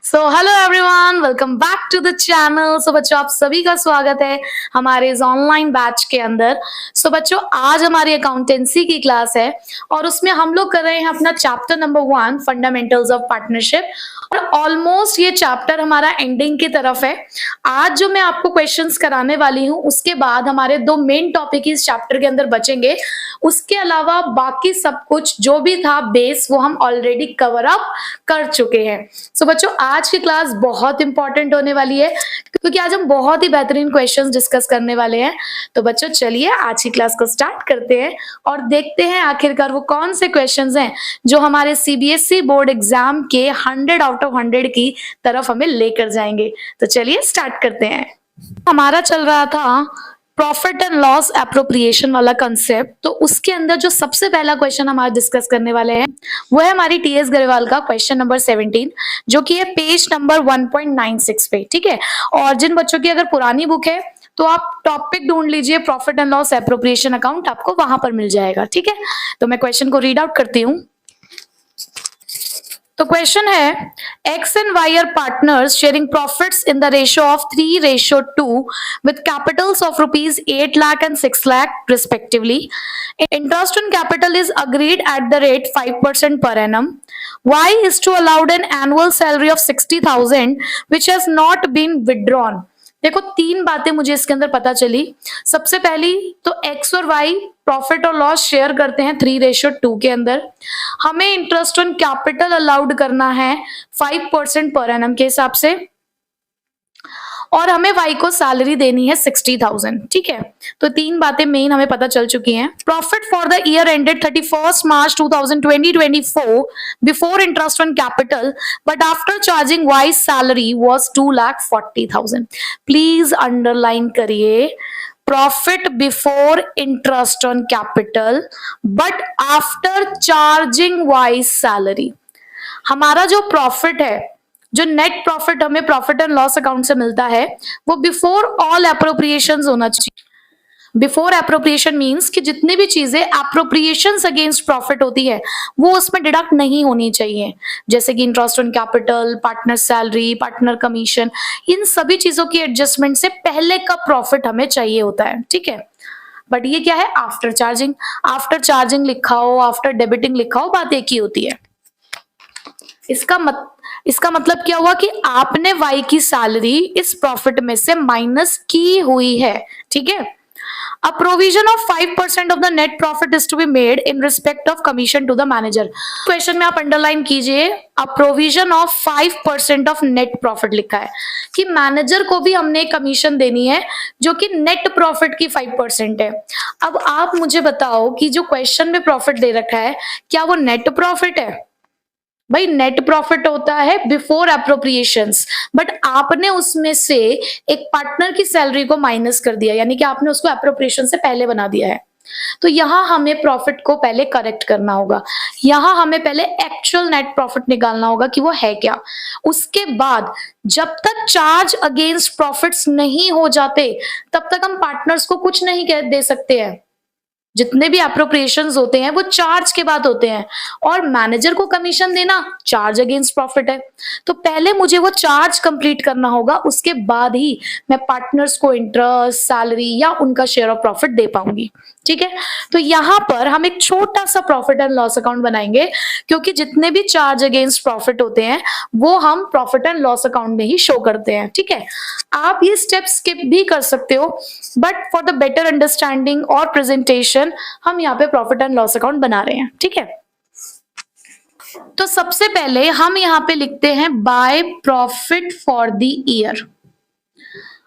So hello everyone, welcome back to the channel. So बच्चों, आप सभी का स्वागत है हमारे इस ऑनलाइन बैच के अंदर। सो बच्चों, आज हमारी अकाउंटेंसी की क्लास है और उसमें हम लोग कर रहे हैं अपना chapter number 1 fundamentals of partnership. और ऑलमोस्ट ये चैप्टर हमारा एंडिंग की तरफ है। आज जो मैं आपको क्वेश्चंस कराने वाली हूँ, उसके बाद हमारे दो मेन टॉपिक इस चैप्टर के अंदर बचेंगे। उसके अलावा बाकी सब कुछ जो भी था बेस, वो हम ऑलरेडी कवर अप कर चुके हैं। सो बच्चों, आज की क्लास बहुत इंपॉर्टेंट होने वाली है क्योंकि आज हम बहुत ही बेहतरीन क्वेश्चंस डिस्कस करने वाले हैं। तो बच्चों, चलिए आज की क्लास को स्टार्ट करते हैं और देखते हैं आखिरकार वो कौन से क्वेश्चंस हैं जो हमारे सीबीएसई बोर्ड एग्जाम के 100 आउट ऑफ 100 की तरफ हमें लेकर जाएंगे। तो चलिए स्टार्ट करते हैं। हमारा चल रहा था प्रॉफिट एंड लॉस एप्रोप्रिएशन वाला कंसेप्ट। तो उसके अंदर जो सबसे पहला क्वेश्चन हम आज डिस्कस करने वाले हैं वो है हमारी टीएस गरेवाल का क्वेश्चन नंबर 17, जो कि है पेज नंबर 1.96 पे। ठीक है, और जिन बच्चों की अगर पुरानी बुक है तो आप टॉपिक ढूंढ लीजिए, profit and loss appropriation account आपको वहां पर मिल जाएगा। ठीक है, तो मैं क्वेश्चन को रीड आउट करती हूँ। तो क्वेश्चन है, X and Y are partners sharing profits in the ratio of 3:2 with capitals of rupees 8 lakh and 6 lakh respectively. Interest on capital is agreed at the rate 5% per annum. Y is to allowed an annual salary of 60,000 which has not been withdrawn. देखो, तीन बातें मुझे इसके अंदर पता चली। सबसे पहली तो एक्स और वाई प्रॉफिट और लॉस शेयर करते हैं 3:2 के अंदर। हमें इंटरेस्ट ऑन कैपिटल अलाउड करना है 5% पर एनम के हिसाब से, और हमें वाई को सैलरी देनी है 60,000। ठीक है, तो तीन बातें मेन हमें पता चल चुकी हैं। Profit for the year ended 31 March 2024 before interest on capital but after charging Y salary was 2,40,000। Please underline करिए, profit before interest on capital but after charging Y salary. हमारा जो प्रॉफिट है, जो नेट प्रॉफिट हमें profit and loss account से मिलता है, वो बिफोर ऑल एप्रोप्रिएशंस होना चाहिए। बिफोर एप्रोप्रिएशन मींस कि जितनी भी चीजें एप्रोप्रिएशंस अगेंस्ट प्रॉफिट होती है वो उसमें डिडक्ट नहीं होनी चाहिए, जैसे कि interest on capital, partner salary, partner commission. इन सभी चीजों की एडजस्टमेंट से पहले का प्रॉफिट हमें चाहिए होता है। ठीक है, बट ये क्या है, आफ्टर चार्जिंग। आफ्टर चार्जिंग लिखा हो, आफ्टर डेबिटिंग लिखा हो, बात एक ही होती है। इसका मतलब क्या हुआ कि आपने वाई की सैलरी इस प्रॉफिट में से माइनस की हुई है। ठीक है, A provision of 5% of the net profit is to be made in respect of commission to the manager. Question में आप अंडरलाइन कीजिए, A provision of 5% of net profit लिखा है कि मैनेजर को भी हमने कमीशन देनी है जो कि नेट प्रॉफिट की 5% है। अब आप मुझे बताओ कि जो क्वेश्चन में प्रॉफिट दे रखा है, क्या वो नेट प्रॉफिट है? भाई, नेट प्रॉफिट होता है बिफोर एप्रोप्रिएशंस, बट आपने उसमें से एक पार्टनर की सैलरी को माइनस कर दिया, यानी कि आपने उसको एप्रोप्रिएशन से पहले बना दिया है। तो यहां हमें प्रॉफिट को पहले करेक्ट करना होगा। यहां हमें पहले एक्चुअल नेट प्रॉफिट निकालना होगा कि वो है क्या। उसके बाद जब तक चार्ज अगेंस्ट प्रॉफिट्स नहीं हो जाते तब तक हम पार्टनर्स को कुछ नहीं दे सकते हैं। जितने भी एप्रोप्रिएशंस होते हैं वो चार्ज के बाद होते हैं, और मैनेजर को कमीशन देना चार्ज अगेंस्ट प्रॉफिट है। तो पहले मुझे वो चार्ज कंप्लीट करना होगा, उसके बाद ही मैं पार्टनर्स को इंटरेस्ट, सैलरी या उनका शेयर ऑफ प्रॉफिट दे पाऊंगी। ठीक है, तो यहां पर हम एक छोटा सा प्रॉफिट एंड लॉस अकाउंट बनाएंगे, क्योंकि जितने भी चार्ज अगेंस्ट प्रॉफिट होते हैं वो हम प्रॉफिट एंड लॉस अकाउंट में ही शो करते हैं। ठीक है, आप ये स्टेप स्किप भी कर सकते हो, but for the better understanding और प्रेजेंटेशन हम यहाँ पे प्रॉफिट एंड लॉस अकाउंट बना रहे हैं। ठीक है, तो सबसे पहले हम यहाँ पे लिखते हैं by profit for the year.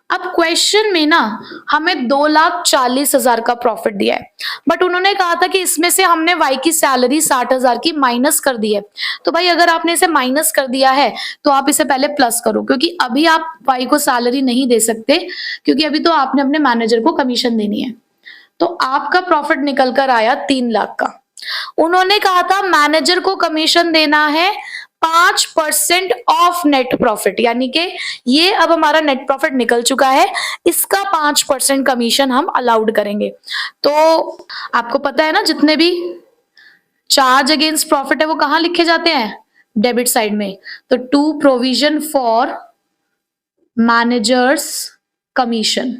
अब क्वेश्चन में ना हमें 2,40,000 का प्रॉफिट दिया है, बट उन्होंने कहा था कि इसमें से हमने वाई की सैलरी 60,000 की माइनस कर दी है। तो भाई, अगर आपने इसे माइनस कर दिया है तो आप इसे पहले प्लस करो, क्योंकि अभी आप वाई को सैलरी नहीं दे सकते, क्योंकि अभी तो आपने अपने मैनेजर को कमीशन देनी है। तो आपका प्रॉफिट निकल कर आया 3 लाख का। उन्होंने कहा था मैनेजर को कमीशन देना है 5% ऑफ नेट प्रॉफिट, यानी कि ये अब हमारा नेट प्रॉफिट निकल चुका है, इसका 5% कमीशन हम अलाउड करेंगे। तो आपको पता है ना, जितने भी चार्ज अगेंस्ट प्रॉफिट है वो कहां लिखे जाते हैं? डेबिट साइड में, तो 2 provision for managers commission,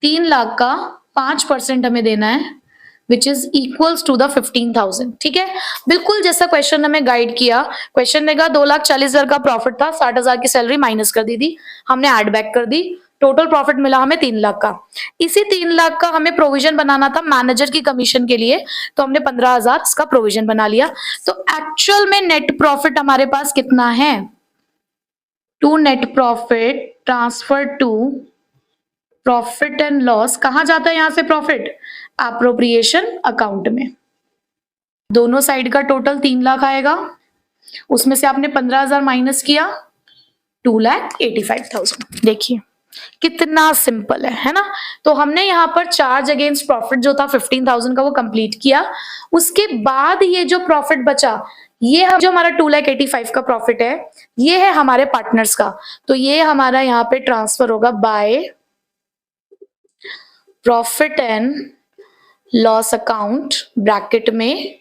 3 lakh का 5% हमें देना है, which is equals to the 15,000। ठीक है, बिल्कुल जैसा क्वेश्चन हमें गाइड किया। क्वेश्चन देगा 2,40,000 का प्रॉफिट था, 60,000 की सैलरी माइनस कर दी थी, हमने ऐड बैक कर दी, टोटल प्रॉफिट मिला हमें 3 लाख का। इसी 3 लाख का हमें प्रोविजन बनाना था मैनेजर की कमीशन के लिए, तो हमने 15,000 इसका प्रोविजन बना लिया। तो एक्चुअल में नेट प्रॉफिट हमारे पास कितना है, to net profit transfer to profit and loss, कहां जाता है यहां से प्रॉफिट, एप्रोप्रिएशन अकाउंट में। दोनों साइड का टोटल 3 लाख आएगा, उसमें से आपने 15,000 माइनस किया, 2,85,000। देखिए कितना सिंपल है ना। तो हमने यहाँ पर चार्ज अगेंस्ट प्रॉफिट जो था 15,000 का वो कंप्लीट किया। उसके बाद ये जो प्रॉफिट बचा, ये जो हमारा 2,85,000 का प्रॉफिट है, ये है हमारे पार्टनर्स का। तो ये हमारा यहाँ पे ट्रांसफर होगा bye profit and loss account bracket में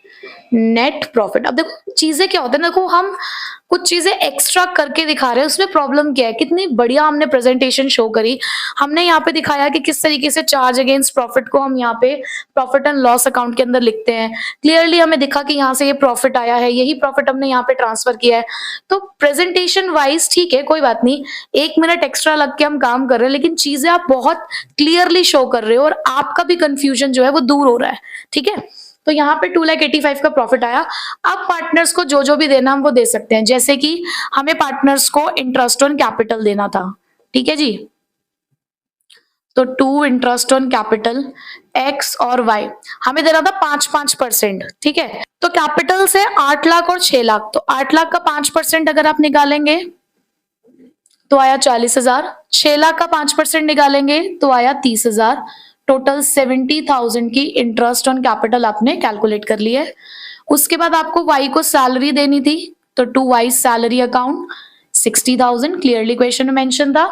नेट प्रॉफिट। अब देखो चीजें क्या होता है, देखो हम कुछ चीजें एक्स्ट्रा करके दिखा रहे हैं, उसमें प्रॉब्लम क्या है, कितनी बढ़िया हमने प्रेजेंटेशन शो करी। हमने यहाँ पे दिखाया कि किस तरीके से चार्ज अगेंस्ट प्रॉफिट को हम यहाँ पे प्रॉफिट एंड लॉस अकाउंट के अंदर लिखते हैं। क्लियरली हमें दिखा कि यहाँ से ये प्रॉफिट आया है, यही प्रॉफिट हमने यहाँ पे ट्रांसफर किया है। तो प्रेजेंटेशन वाइज ठीक है, कोई बात नहीं, 1 मिनट एक्स्ट्रा लग के हम काम कर रहे हैं, लेकिन चीजें आप बहुत क्लियरली शो कर रहे हो और आपका भी कंफ्यूजन जो है वो दूर हो रहा है। ठीक है, तो यहाँ पे 2,85,000 का प्रॉफिट आया। अब पार्टनर्स को जो जो भी देना हम वो दे सकते हैं, जैसे कि हमें पार्टनर्स को इंटरेस्ट ऑन कैपिटल देना था। ठीक है जी, तो 2 इंटरेस्ट ऑन कैपिटल एक्स और वाई हमें देना था 5-5%। ठीक है, तो कैपिटल से 8 लाख और 6 लाख, तो 8 लाख का 5% अगर आप निकालेंगे तो आया 40,000, 6 लाख का 5% निकालेंगे तो आया 30,000। टोटल 70,000 की इंटरेस्ट ऑन कैपिटल आपने कैलकुलेट कर ली है। उसके बाद आपको वाई को सैलरी देनी थी, तो to Y salary account 60,000 clearly question में मेंशन था।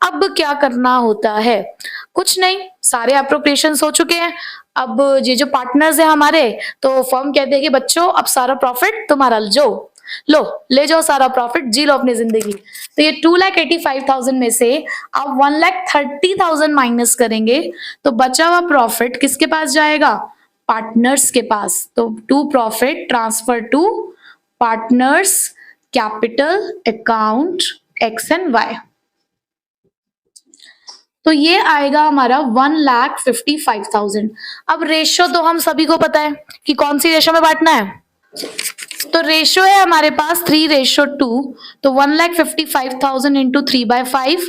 अब क्या करना होता है, कुछ नहीं, सारे अप्रोप्रिएशन हो चुके हैं। अब ये जो पार्टनर्स है हमारे, तो फर्म कहते हैं कि बच्चों अब सारा प्रॉफिट तुम्हारा, जो लो ले जाओ सारा प्रॉफिट, जी लो अपनी जिंदगी। तो ये 2,85,000 में से आप 1,30,000 माइनस करेंगे, तो बचा हुआ प्रॉफिट किसके पास जाएगा, पार्टनर्स के पास। तो to profit transfer to partners capital account X and Y. तो ये आएगा हमारा 1,55,000। अब रेशो तो हम सभी को पता है कि कौन सी रेशो में बांटना है, तो रेशो है हमारे पास 3:2, तो 1,55,000 इंटू 3/5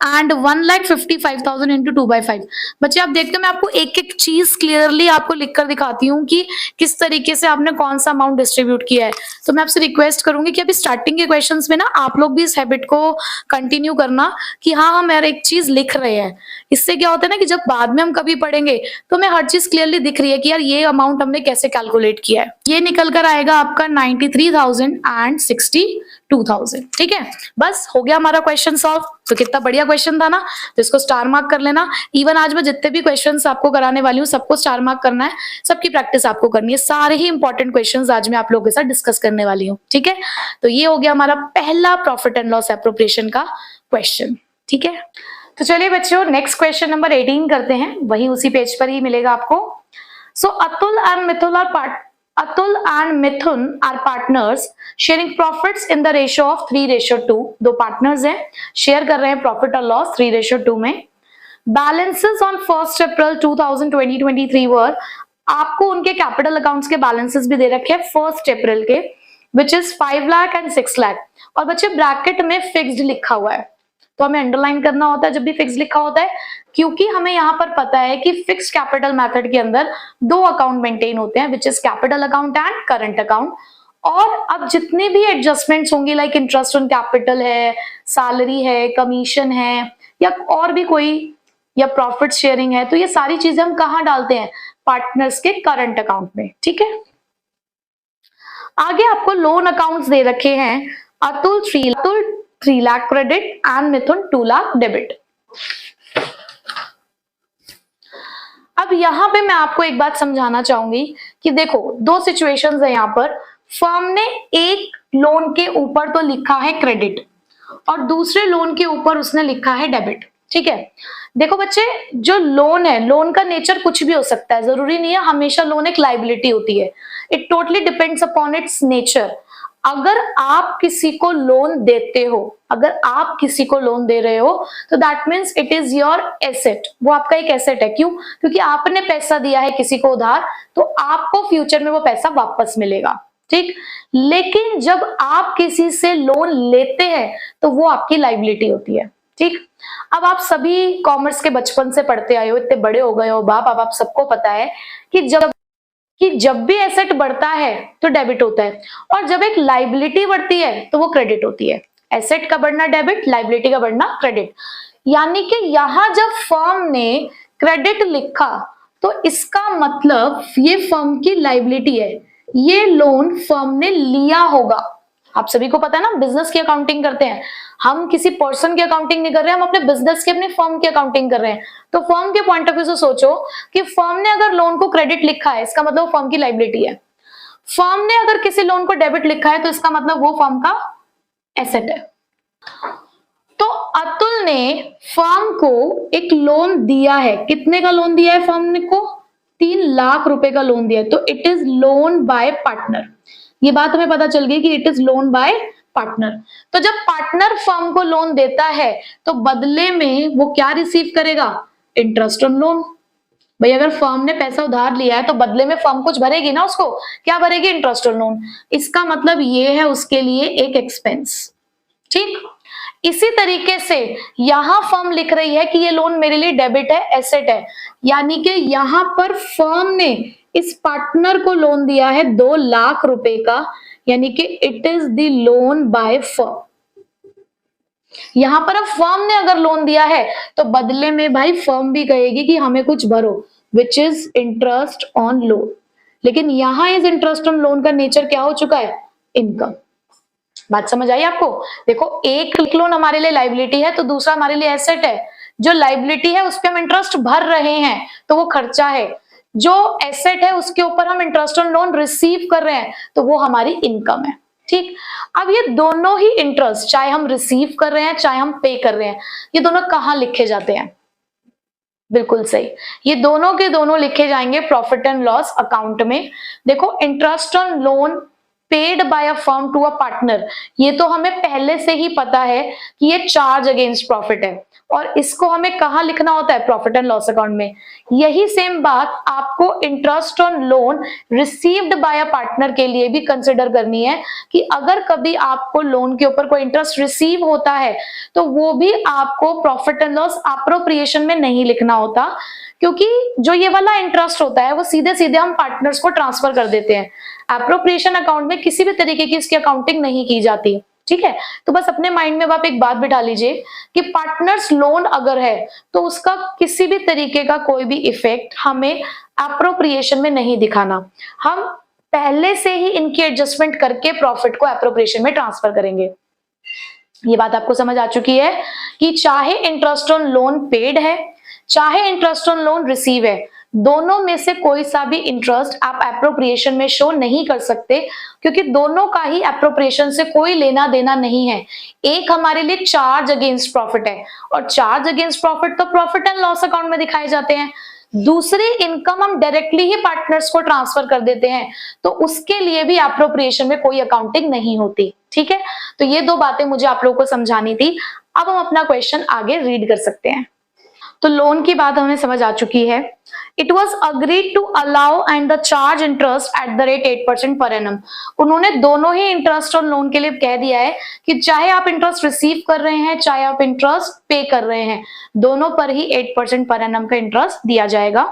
एंड 1,55,000 इंटू 2/5। बच्चे आप देखते हो मैं आपको एक एक चीज क्लियरली आपको लिखकर दिखाती हूँ कि किस तरीके से आपने कौन सा अमाउंट डिस्ट्रीब्यूट किया है। तो मैं आपसे रिक्वेस्ट करूंगी कि अभी स्टार्टिंग के क्वेश्चंस में ना आप लोग भी इस हैबिट को कंटिन्यू करना कि हाँ हम यार एक चीज लिख रहे हैं। इससे क्या होता है ना कि जब बाद में हम कभी पढ़ेंगे तो हमें हर चीज क्लियरली दिख रही है कि यार ये अमाउंट हमने कैसे कैलकुलेट किया है। ये निकल कर आएगा आपका 93,000 एंड 62,000। ठीक है, बस हो गया हमारा क्वेश्चन सॉल्व। तो कितना बढ़िया क्वेश्चन था ना, तो इसको स्टार मार्क कर लेना। इवन आज मैं जितने भी क्वेश्चंस आपको कराने वाली हूँ सबको स्टार मार्क करना है, सबकी प्रैक्टिस आपको करनी है। सारे ही इंपॉर्टेंट क्वेश्चंस आज मैं आप लोगों के साथ डिस्कस करने वाली हूँ। ठीक है, तो ये हो गया हमारा पहला प्रॉफिट एंड लॉस एप्रोप्रिएशन का क्वेश्चन। ठीक है, तो चलिए बच्चों नेक्स्ट क्वेश्चन नंबर 18 करते हैं, वही उसी पेज पर ही मिलेगा आपको। सो Atul and Mithun are partners sharing profits in the ratio of 3:2। दो पार्टनर्स हैं, शेयर कर रहे हैं प्रॉफिट और लॉस 3:2 में। बैलेंसेस ऑन 1 अप्रैल 2023 वर, आपको उनके कैपिटल अकाउंट्स के बैलेंसेस भी दे रखे हैं 1 अप्रैल के, which is 5 lakh and 6 lakh. और बच्चे ब्रैकेट में फिक्स्ड लिखा हुआ है, तो हमें अंडरलाइन करना होता है जब भी फिक्स लिखा होता है, क्योंकि हमें यहाँ पर पता है कि फिक्स्ड कैपिटल मेथड के अंदर 2 अकाउंट मेंटेन होते हैं, which is capital account and current account. और अब जितने भी एडजस्टमेंट्स होंगी लाइक इंटरेस्ट ऑन कैपिटल है, सैलरी है, कमीशन है, या और भी कोई, या प्रॉफिट शेयरिंग है, तो ये सारी चीजें हम कहाँ डालते हैं, पार्टनर्स के करंट अकाउंट में। ठीक है, आगे आपको लोन अकाउंट्स दे रखे हैं। Atul 3 lakh credit and Mithun 2 lakh debit. अब यहां पे मैं आपको एक बात समझाना चाहूंगी कि देखो 2 सिचुएशंस है यहाँ पर। फर्म ने एक लोन के ऊपर तो लिखा है क्रेडिट और दूसरे लोन के ऊपर उसने लिखा है डेबिट, ठीक है। देखो बच्चे, जो लोन है, लोन का नेचर कुछ भी हो सकता है, जरूरी नहीं है हमेशा लोन एक लाइबिलिटी होती है। It totally depends upon its nature. अगर आप किसी को लोन देते हो, अगर आप किसी को लोन दे रहे हो तो that means it is your asset, वो आपका एक एसेट है। क्यों? क्योंकि आपने पैसा दिया है किसी को उधार, तो आपको फ्यूचर में वो पैसा वापस मिलेगा, ठीक। लेकिन जब आप किसी से लोन लेते हैं तो वो आपकी लाइबिलिटी होती है, ठीक। अब आप सभी कॉमर्स के बचपन से पढ़ते आए हो, इतने बड़े हो गए हो बाप, अब आप सबको पता है कि जब भी एसेट बढ़ता है तो डेबिट होता है और जब एक लाइबिलिटी बढ़ती है तो वो क्रेडिट होती है। एसेट का बढ़ना डेबिट, लाइबिलिटी का बढ़ना क्रेडिट। यानी कि यहां जब फर्म ने क्रेडिट लिखा तो इसका मतलब ये फर्म की लाइबिलिटी है, ये लोन फर्म ने लिया होगा। आप सभी को पता है ना, बिजनेस की अकाउंटिंग करते हैं हम, किसी पर्सन की अकाउंटिंग नहीं कर रहे हैं, हम अपने बिजनेस की, अपनी फर्म की अकाउंटिंग कर रहे हैं। तो फर्म के पॉइंट ऑफ व्यू से सोचो कि फर्म ने अगर लोन को क्रेडिट लिखा है, इसका मतलब फर्म की लाइबिलिटी है। फर्म ने अगर किसी लोन को डेबिट लिखा है तो इसका मतलब वो फर्म का एसेट है। तो अतुल ने फर्म को एक लोन दिया है, कितने का लोन दिया है फर्म ने को? 3 लाख रुपए का लोन दिया है। तो it is loan by partner. ये बात हमें पता चल गई कि it is loan by partner. तो जब पार्टनर फर्म को लोन देता है तो बदले में वो क्या रिसीव करेगा? Interest on loan. भाई अगर फर्म ने पैसा उधार लिया है तो बदले में फर्म कुछ भरेगी ना, उसको क्या भरेगी? Interest on loan. इसका मतलब ये है उसके लिए एक एक्सपेंस, ठीक। इसी तरीके से यहां फर्म लिख रही है कि ये लोन मेरे लिए डेबिट है, एसेट है, यानी कि यहां पर फर्म ने इस पार्टनर को लोन दिया है 2 लाख रुपए का, यानी कि it is the loan by firm. यहां पर अब फर्म ने अगर लोन दिया है तो बदले में भाई फर्म भी कहेगी कि हमें कुछ भरो, which is interest on loan. लेकिन यहां इस इंटरेस्ट ऑन लोन का नेचर क्या हो चुका है? इनकम। बात समझ आई आपको? देखो, एक लोन हमारे लिए लाइबिलिटी है तो दूसरा हमारे लिए एसेट है। जो लाइबिलिटी है उस पर हम इंटरेस्ट भर रहे हैं तो वो खर्चा है, जो एसेट है उसके ऊपर हम इंटरेस्ट ऑन लोन रिसीव कर रहे हैं तो वो हमारी इनकम है, ठीक। अब ये दोनों ही इंटरेस्ट, चाहे हम रिसीव कर रहे हैं चाहे हम पे कर रहे हैं, ये दोनों कहां लिखे जाते हैं? बिल्कुल सही, ये दोनों के दोनों लिखे जाएंगे प्रॉफिट एंड लॉस अकाउंट में। देखो, interest on loan paid by a firm to a partner, ये तो हमें पहले से ही पता है कि ये चार्ज अगेंस्ट प्रॉफिट है और इसको हमें कहां लिखना होता है? प्रॉफिट एंड लॉस अकाउंट में। यही सेम बात आपको interest on loan received by a partner के लिए भी कंसिडर करनी है कि अगर कभी आपको लोन के ऊपर कोई इंटरेस्ट रिसीव होता है तो वो भी आपको प्रॉफिट एंड लॉस अप्रोप्रिएशन में नहीं लिखना होता, क्योंकि जो ये वाला इंटरेस्ट होता है वो सीधे सीधे हम पार्टनर्स को ट्रांसफर कर देते हैं। एप्रोप्रिएशन अकाउंट में किसी भी तरीके की इसकी अकाउंटिंग नहीं की जाती, ठीक है। तो बस अपने माइंड में आप एक बात बिठा लीजिए कि पार्टनर्स लोन अगर है तो उसका किसी भी तरीके का कोई भी इफेक्ट हमें एप्रोप्रिएशन में नहीं दिखाना। हम पहले से ही इनकी एडजस्टमेंट करके प्रॉफिट को एप्रोप्रिएशन में ट्रांसफर करेंगे। ये बात आपको समझ आ चुकी है कि चाहे इंटरेस्ट ऑन लोन पेड है चाहे इंटरेस्ट ऑन लोन रिसीव है, दोनों में से कोई सा भी इंटरेस्ट आप एप्रोप्रिएशन में शो नहीं कर सकते, क्योंकि दोनों का ही एप्रोप्रिएशन से कोई लेना देना नहीं है। एक हमारे लिए चार्ज अगेंस्ट प्रॉफिट है और चार्ज अगेंस्ट प्रॉफिट तो प्रॉफिट एंड लॉस अकाउंट में दिखाए जाते हैं। दूसरी इनकम हम डायरेक्टली ही पार्टनर्स को ट्रांसफर कर देते हैं तो उसके लिए भी एप्रोप्रिएशन में कोई अकाउंटिंग नहीं होती, ठीक है। तो ये दो बातें मुझे आप लोगों को समझानी थी। अब हम अपना क्वेश्चन आगे रीड कर सकते हैं। तो लोन की बात हमें समझ आ चुकी है। It was agreed to allow and the charge interest at the rate 8% per annum. उन्होंने दोनों ही इंटरेस्ट और लोन के लिए कह दिया है कि चाहे आप इंटरेस्ट रिसीव कर रहे हैं चाहे आप इंटरेस्ट पे कर रहे हैं, दोनों पर ही 8% पर एनम का इंटरेस्ट दिया जाएगा।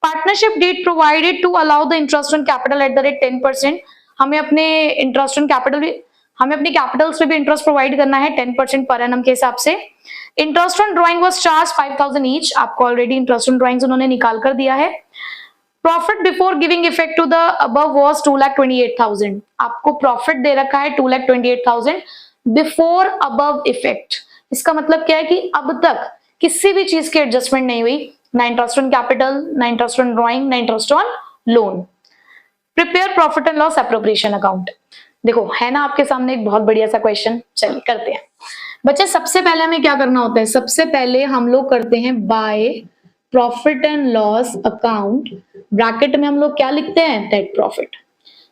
Partnership deed provided to allow the interest on capital at the rate 10%। हमें अपने इंटरेस्ट ऑन कैपिटल हमें अपनी कैपिटल्स पे भी इंटरेस्ट प्रोवाइड करना है 10% पर एनम के हिसाब से। Interest on drawing was charge 5000 each. आपको ऑलरेडी इंटरेस्ट ऑन ड्राइंग्स उन्होंने निकाल कर दिया है। Profit before giving effect to the above was 2,28,000। आपको प्रॉफिट दे रखा है 2,28,000 बिफोर अबव इफेक्ट। इसका मतलब क्या है कि अब तक किसी भी चीज की एडजस्टमेंट नहीं हुई, ना इंटरेस्ट ऑन कैपिटल, ना इंटरेस्ट ऑन ड्राइंग, ना interest on loan. Prepare profit and loss appropriation account. देखो है ना आपके सामने एक बहुत बढ़िया सा क्वेश्चन, चलिए करते हैं बच्चे। सबसे पहले हमें क्या करना होता है, सबसे पहले हम लोग करते हैं bye profit and loss account, bracket में हम लोग क्या लिखते हैं, नेट प्रॉफिट।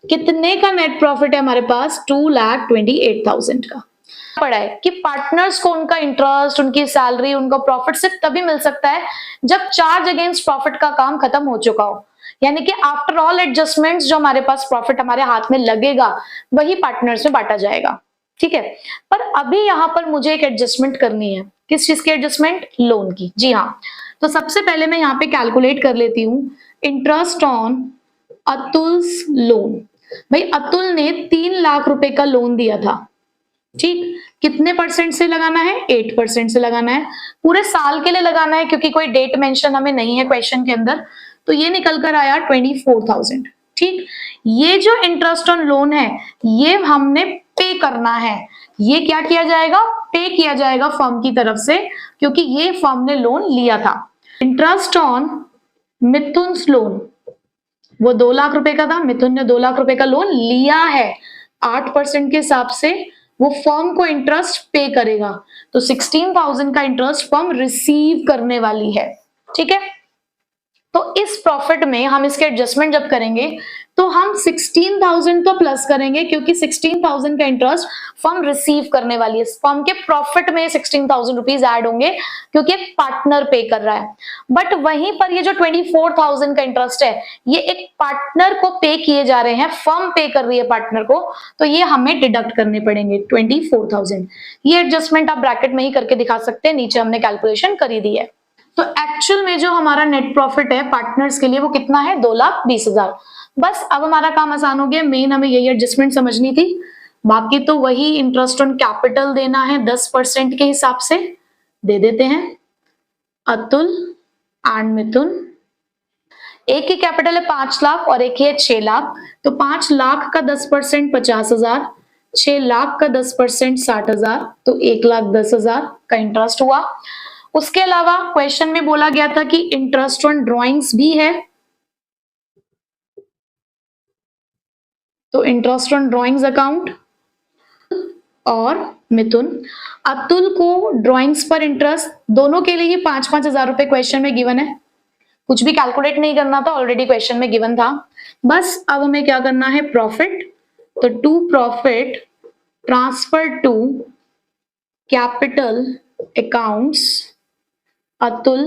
कितने का नेट प्रॉफिट है हमारे पास, 2,28,000 का। पड़ा है कि पार्टनर्स को उनका इंटरेस्ट, उनकी सैलरी, उनका प्रॉफिट सिर्फ तभी मिल सकता है जब चार्ज अगेंस्ट प्रॉफिट का काम खत्म हो चुका हो, यानी कि आफ्टर ऑल एडजस्टमेंट्स जो हमारे पास प्रॉफिट हमारे हाथ में लगेगा वही पार्टनर्स में बांटा जाएगा, ठीक है। पर अभी यहां पर मुझे एक एडजस्टमेंट करनी है, किस चीज की एडजस्टमेंट, लोन की, जी हाँ। तो सबसे पहले मैं यहाँ पे कैलकुलेट कर लेती हूँ इंटरेस्ट ऑन अतुल्स लोन। भाई अतुल ने 3 लाख रुपए का लोन दिया था, ठीक, कितने परसेंट से लगाना है, 8% से लगाना है, पूरे साल के लिए लगाना है क्योंकि कोई डेट मेंशन हमें नहीं है क्वेश्चन के अंदर, तो ये निकल कर आया 24,000, ठीक। ये जो इंटरेस्ट ऑन लोन है ये हमने पे करना है, ये क्या किया जाएगा, पे किया जाएगा फर्म की तरफ से, क्योंकि ये फर्म ने लोन लिया था। इंटरेस्ट ऑन मिथुन्स लोन, वो 2 लाख रुपए का था, मिथुन ने 2 लाख रुपए का लोन लिया है, 8% के हिसाब से वो फर्म को इंटरेस्ट पे करेगा, तो 16,000 का इंटरेस्ट फर्म रिसीव करने वाली है, ठीक है। तो इस प्रॉफिट में हम इसके एडजस्टमेंट जब करेंगे तो हम 16,000 तो प्लस करेंगे क्योंकि 16,000 का इंटरेस्ट फर्म रिसीव करने वाली है, फर्म के प्रॉफिट में 16,000 रुपीज ऐड होंगे क्योंकि एक पार्टनर पे कर रहा है। बट वहीं पर ये जो 24,000 का इंटरेस्ट है ये एक पार्टनर को पे किए जा रहे हैं, फर्म पे कर रही है पार्टनर को, तो ये हमें डिडक्ट करने पड़ेंगे 24,000। ये एडजस्टमेंट आप ब्रैकेट में ही करके दिखा सकते हैं, नीचे हमने कैलकुलेशन करी दी है। तो एक्चुअल में जो हमारा नेट प्रॉफिट है पार्टनर्स के लिए वो कितना है, 2,20,000। बस अब हमारा काम आसान हो गया, मेन हमें यही एडजस्टमेंट समझनी थी, बाकी तो वही इंटरेस्ट ऑन कैपिटल देना है 10% के हिसाब से दे देते हैं। अतुल एंड मिथुन, एक की कैपिटल है 5 लाख और एक ही है 6 लाख, तो 5 लाख का 10% 50,000, 6 लाख का 10% 60,000, तो 1,10,000 का इंटरेस्ट हुआ। उसके अलावा क्वेश्चन में बोला गया था कि इंटरेस्ट ऑन ड्रॉइंग्स भी है, तो इंटरेस्ट ऑन ड्रॉइंग्स अकाउंट और मिथुन, अतुल को ड्रॉइंग्स पर इंटरेस्ट, दोनों के लिए 5-5 हजार रुपए क्वेश्चन में गिवन है, कुछ भी कैलकुलेट नहीं करना था, ऑलरेडी क्वेश्चन में गिवन था। बस अब हमें क्या करना है, प्रॉफिट, तो to profit transfer to capital accounts Atul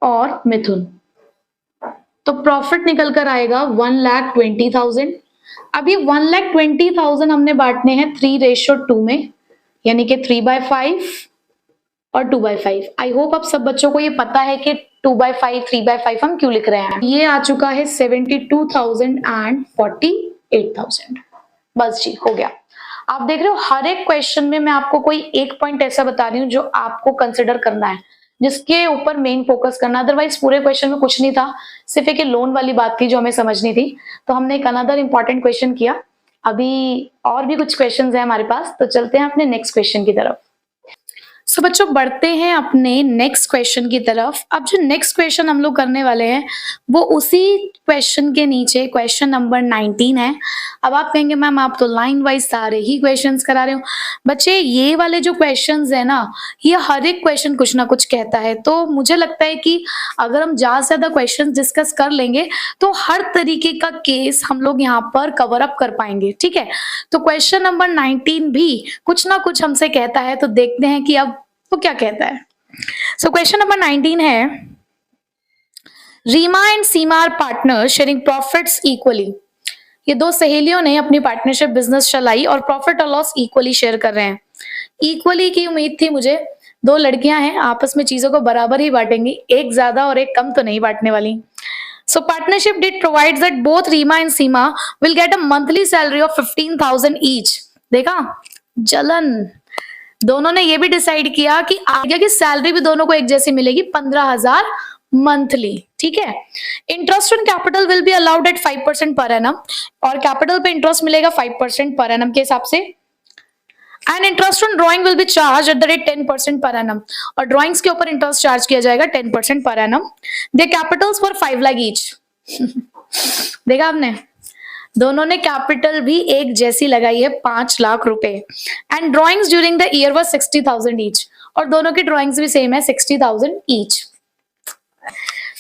और मिथुन, तो प्रॉफिट निकल कर आएगा 1,20,000। अभी 1,20,000 हमने बांटने हैं 3:2 में, यानी कि 3/5 और 2/5। आई होप आप सब बच्चों को ये पता है कि 2/5 3/5 हम क्यों लिख रहे हैं। ये आ चुका है 72,000 एंड 48,000। बस जी हो गया। आप देख रहे हो हर एक क्वेश्चन में मैं आपको कोई एक पॉइंट ऐसा बता रही हूँ जो आपको कंसिडर करना है, जिसके ऊपर मेन फोकस करना, अदरवाइज पूरे क्वेश्चन में कुछ नहीं था, सिर्फ एक लोन वाली बात थी जो हमें समझनी थी, तो हमने एक अनदर इंपॉर्टेंट क्वेश्चन किया। अभी और भी कुछ क्वेश्चंस हैं हमारे पास, तो चलते हैं अपने नेक्स्ट क्वेश्चन की तरफ। सो बच्चों बढ़ते हैं अपने नेक्स्ट क्वेश्चन की तरफ। अब जो नेक्स्ट क्वेश्चन हम लोग करने वाले हैं वो उसी क्वेश्चन के नीचे क्वेश्चन नंबर 19 है। अब आप कहेंगे मैम आप तो लाइन वाइज सारे ही क्वेश्चंस करा रहे हो। बच्चे ये वाले जो क्वेश्चंस है ना, ये हर एक क्वेश्चन कुछ ना कुछ कहता है, तो मुझे लगता है कि अगर हम ज्यादा से ज्यादा क्वेश्चन डिस्कस कर लेंगे तो हर तरीके का केस हम लोग यहाँ पर कवर अप कर पाएंगे, ठीक है। तो क्वेश्चन नंबर 19 भी कुछ ना कुछ हमसे कहता है, तो देखते हैं कि अब वो क्या कहता है। सो क्वेश्चन नंबर 19 है, Reema and Seema are partners sharing profits equally. ये दो सहेलियों ने अपनी पार्टनरशिप बिजनेस चलाई और प्रॉफिट और लॉस इक्वली शेयर कर रहे हैं। इक्वली की उम्मीद थी मुझे, दो लड़कियां हैं आपस में चीजों को बराबर ही बांटेंगी, एक ज्यादा और एक कम तो नहीं बांटने वाली। So partnership deed provides that both Rima and Seema will get a monthly salary of 15,000 each। देखा जलन, दोनों ने ये भी डिसाइड किया कि आगे की सैलरी भी दोनों को एक जैसी मिलेगी, 15,000 मंथली, ठीक है। Interest on capital will be allowed at 5% per annum, और कैपिटल पे इंटरेस्ट मिलेगा 5% पर एनम के हिसाब से। And interest on drawing will be charge eight the rate 10% per annum, और ड्राइंग्स के ऊपर इंटरेस्ट चार्ज किया जाएगा 10% per annum. They Capitals for 5 lakh each. देखा आपने, दोनों ने कैपिटल भी एक जैसी लगाई है, 5 लाख रुपए। And drawings during the year was 60,000 each, और दोनों की ड्रॉइंग्स भी सेम है, 60,000 ईच।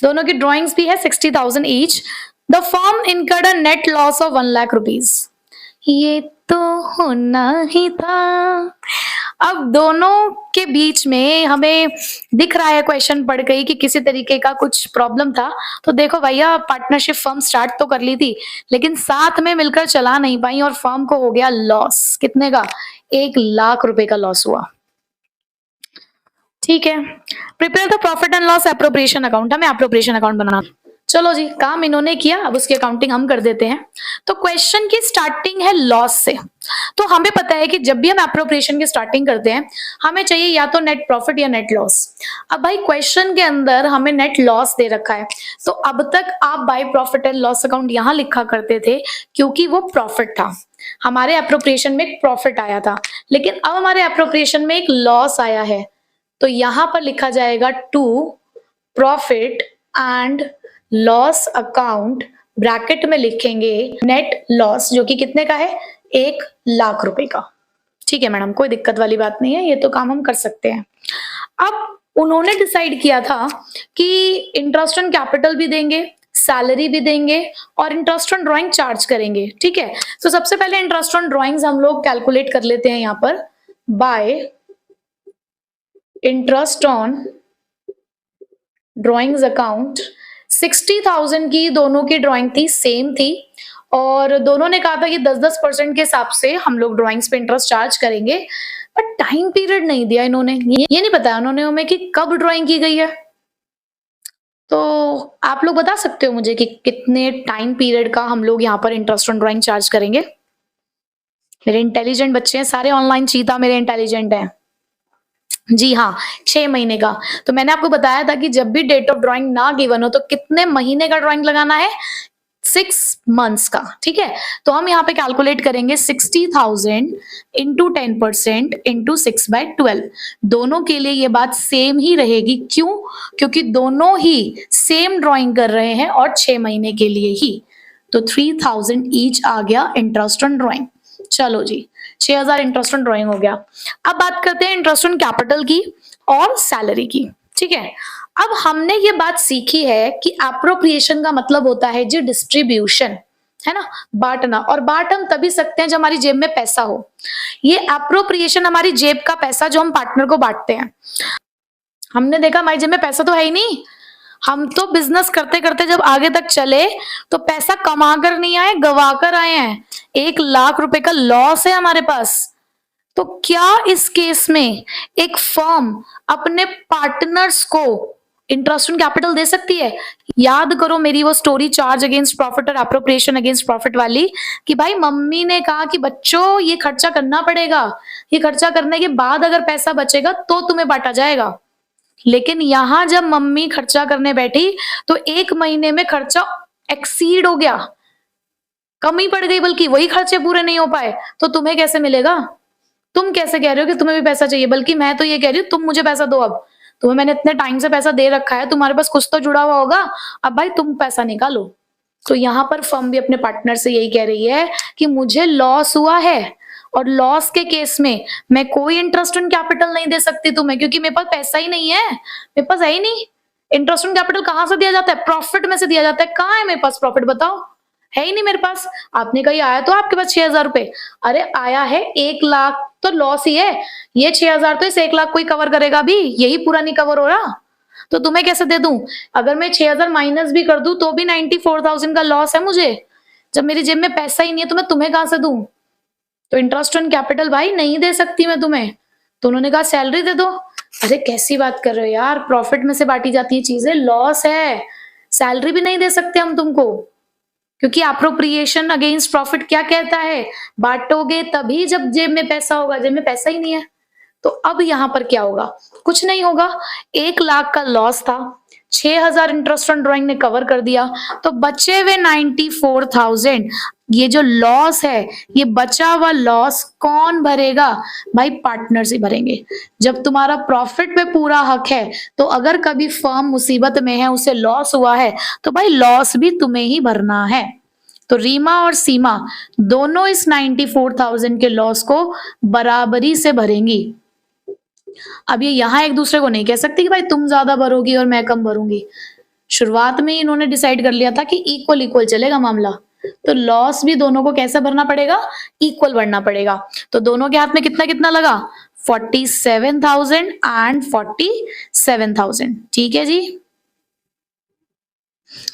दोनों की ड्रॉइंग्स भी है 60,000 each. The firm incurred a net loss of 1 lakh rupees. ये तो होना ही था। अब दोनों के बीच में हमें दिख रहा है, क्वेश्चन पड़ गई कि किसी तरीके का कुछ प्रॉब्लम था। तो देखो भैया, पार्टनरशिप फर्म स्टार्ट तो कर ली थी, लेकिन साथ में मिलकर चला नहीं पाई और फर्म को हो गया लॉस। कितने का? 1 लाख रुपए का लॉस हुआ। ठीक है, prepare the profit and loss appropriation account. हमें एप्रोप्रिएशन अकाउंट बनाना। चलो जी, काम इन्होंने किया, अब उसकी अकाउंटिंग हम कर देते हैं। तो क्वेश्चन की स्टार्टिंग है लॉस से। तो हमें पता है कि जब भी हम एप्रोप्रिएशन की स्टार्टिंग करते हैं, हमें चाहिए या तो नेट प्रॉफिट या नेट लॉस। अब भाई क्वेश्चन के अंदर हमें नेट लॉस दे रखा है, तो अब तक आप bye profit and loss account यहां लिखा करते थे, क्योंकि वो प्रॉफिट था। हमारे एप्रोप्रिएशन में एक प्रॉफिट आया था, लेकिन अब हमारे एप्रोप्रिएशन में एक लॉस आया है, तो यहां पर लिखा जाएगा to profit and loss account, bracket में लिखेंगे नेट लॉस, जो कि कितने का है? 1 लाख रुपए का। ठीक है मैडम, कोई दिक्कत वाली बात नहीं है, ये तो काम हम कर सकते हैं। अब उन्होंने डिसाइड किया था कि इंटरेस्ट ऑन कैपिटल भी देंगे, सैलरी भी देंगे और इंटरेस्ट ऑन ड्राइंग चार्ज करेंगे। ठीक है, तो सबसे पहले इंटरेस्ट ऑन ड्राइंग्स हम लोग कैलकुलेट कर लेते हैं यहां पर। Bye interest on drawings account, 60,000 की दोनों की ड्राइंग थी, सेम थी, और दोनों ने कहा था कि 10-10% के हिसाब से हम लोग ड्राइंग्स पे इंटरेस्ट चार्ज करेंगे। बट टाइम पीरियड नहीं दिया इन्होंने, ये नहीं बताया उन्होंने हमें कि कब ड्राइंग की गई है। तो आप लोग बता सकते हो मुझे कि कितने टाइम पीरियड का हम लोग यहाँ पर इंटरेस्ट ऑन ड्राइंग चार्ज करेंगे? मेरे इंटेलिजेंट बच्चे हैं सारे, ऑनलाइन चीता मेरे इंटेलिजेंट हैं। जी हाँ, 6 महीने का। तो मैंने आपको बताया था कि जब भी डेट ऑफ ड्राइंग ना गिवन हो तो कितने महीने का ड्राइंग लगाना है? 6 मंथ्स का। ठीक है, तो हम यहाँ पे कैलकुलेट करेंगे 60,000 इंटू 10% इंटू 6/12। दोनों के लिए ये बात सेम ही रहेगी। क्यों? क्योंकि दोनों ही सेम ड्राइंग कर रहे हैं और 6 महीने के लिए ही। तो 3,000 ईच आ गया इंटरेस्ट ऑन ड्राइंग। चलो जी, 6,000 इंटरेस्ट ऑन ड्राइंग हो गया। अब बात करते हैं इंटरेस्ट ऑन कैपिटल की और सैलरी की। ठीक है, अब हमने ये बात सीखी है कि एप्रोप्रिएशन का मतलब होता है जी डिस्ट्रीब्यूशन, है ना, बांटना। और बांट हम तभी सकते हैं जब हमारी जेब में पैसा हो। ये एप्रोप्रिएशन हमारी जेब का पैसा जो हम पार्टनर को बांटते हैं। हमने देखा हमारी जेब में पैसा तो है ही नहीं, हम तो बिजनेस करते करते जब आगे तक चले तो पैसा कमा कर नहीं आए, गवा कर आए हैं। 1 लाख रुपए का लॉस है हमारे पास। तो क्या इस केस में एक फर्म अपने पार्टनर्स को इंटरेस्ट ऑन कैपिटल दे सकती है? याद करो मेरी वो स्टोरी, चार्ज अगेंस्ट प्रॉफिट और एप्रोप्रिएशन अगेंस्ट प्रॉफिट वाली, कि भाई मम्मी ने कहा कि बच्चों ये खर्चा करना पड़ेगा, ये खर्चा करने के बाद अगर पैसा बचेगा तो तुम्हें बांटा जाएगा। लेकिन यहां जब मम्मी खर्चा करने बैठी तो 1 महीने में खर्चा एक्सीड हो गया, कमी पड़ गई, बल्कि वही खर्चे पूरे नहीं हो पाए। तो तुम्हें कैसे मिलेगा? तुम कैसे कह रहे हो कि तुम्हें भी पैसा चाहिए? बल्कि मैं तो ये कह रही हूँ तुम मुझे पैसा दो। अब तुम्हें मैंने इतने टाइम से पैसा दे रखा है, तुम्हारे पास कुछ तो जुड़ा हुआ होगा, अब भाई तुम पैसा निकालो। तो यहाँ पर फर्म भी अपने पार्टनर से यही कह रही है कि मुझे लॉस हुआ है, और लॉस के केस में मैं कोई इंटरेस्ट ऑन कैपिटल नहीं दे सकती तुम्हें, क्योंकि मेरे पास पैसा ही नहीं है, मेरे पास है ही नहीं। इंटरेस्ट ऑन कैपिटल कहां से दिया जाता है? प्रॉफिट में से दिया जाता है। कहाँ है मेरे पास प्रॉफिट? बताओ, है ही नहीं मेरे पास। आपने कही आया तो आपके पास 6,000 रुपए, अरे आया है 1 लाख, तो लॉस ही है। ये 6,000 तो इस 1 लाख को ही कवर करेगा, भी यही पूरा नहीं कवर हो रहा, तो तुम्हें कैसे दे दूं? अगर मैं 6,000 माइनस भी कर दूं तो भी 94,000 का लॉस है मुझे। जब मेरी जेब में पैसा ही नहीं है तो मैं तुम्हें कहां से दूं? तो इंटरेस्ट ऑन कैपिटल भाई नहीं दे सकती मैं तुम्हें। तो उन्होंने कहा सैलरी दे दो। अरे कैसी बात कर रहे हो यार, प्रॉफिट में से बांटी जाती है चीजें, लॉस है, सैलरी भी नहीं दे सकते हम तुमको, क्योंकि एप्रोप्रिएशन अगेंस्ट प्रॉफिट क्या कहता है? बांटोगे तभी जब जेब में पैसा होगा, जेब में पैसा ही नहीं है। तो अब यहां पर क्या होगा? कुछ नहीं होगा। 1 लाख का लॉस था, 6,000 इंटरेस्ट ऑन ड्राइंग ने कवर कर दिया, तो बचे हुए 94,000 ये जो लॉस है, ये बचा हुआ लॉस कौन भरेगा? भाई पार्टनर्स ही भरेंगे। जब तुम्हारा प्रॉफिट पे पूरा हक है, तो अगर कभी फर्म मुसीबत में है, उसे लॉस हुआ है, तो भाई लॉस भी तुम्हें ही भरना है। तो रीमा और सीमा दोनों इस 94,000 के लॉस को बराबरी से भरेंगी। अब ये यहां एक दूसरे को नहीं कह सकती कि भाई तुम ज्यादा भरोगी और मैं कम भरूंगी। शुरुआत में ही इन्होंने डिसाइड कर लिया था कि इक्वल इक्वल चलेगा मामला, तो लॉस भी दोनों को कैसा भरना पड़ेगा? इक्वल भरना पड़ेगा। तो दोनों के हाथ में कितना कितना लगा? 47,000 एंड 47,000। ठीक है जी,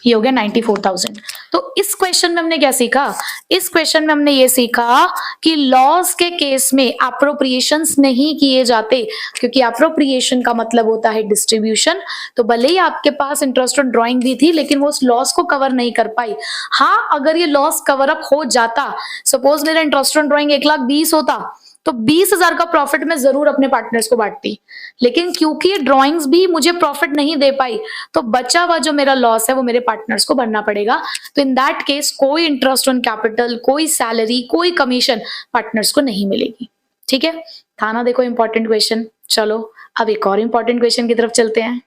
ये हो गया 94,000। तो इस क्वेश्चन में हमने क्या सीखा? इस क्वेश्चन में हमने ये सीखा कि लॉस के केस में अप्रोप्रिएशंस नहीं किए जाते, क्योंकि अप्रोप्रिएशन का मतलब होता है डिस्ट्रीब्यूशन। तो भले ही आपके पास इंटरेस्ट ऑन ड्राइंग भी थी, लेकिन वो उस लॉस को कवर नहीं कर पाई। हाँ, अगर ये लॉस कवर अप हो जाता, सपोज मेरा इंटरेस्ट ऑन ड्राइंग 1,20,000 होता, तो 20,000 का प्रॉफिट मैं जरूर अपने पार्टनर्स को बांटती। लेकिन क्योंकि ये ड्राइंग्स भी मुझे प्रॉफिट नहीं दे पाई, तो बचा हुआ जो मेरा लॉस है वो मेरे पार्टनर्स को भरना पड़ेगा। तो इन दैट केस कोई इंटरेस्ट ऑन कैपिटल, कोई सैलरी, कोई कमीशन पार्टनर्स को नहीं मिलेगी। ठीक है, था ना? देखो इंपॉर्टेंट क्वेश्चन। चलो अब एक और इंपॉर्टेंट क्वेश्चन की तरफ चलते हैं।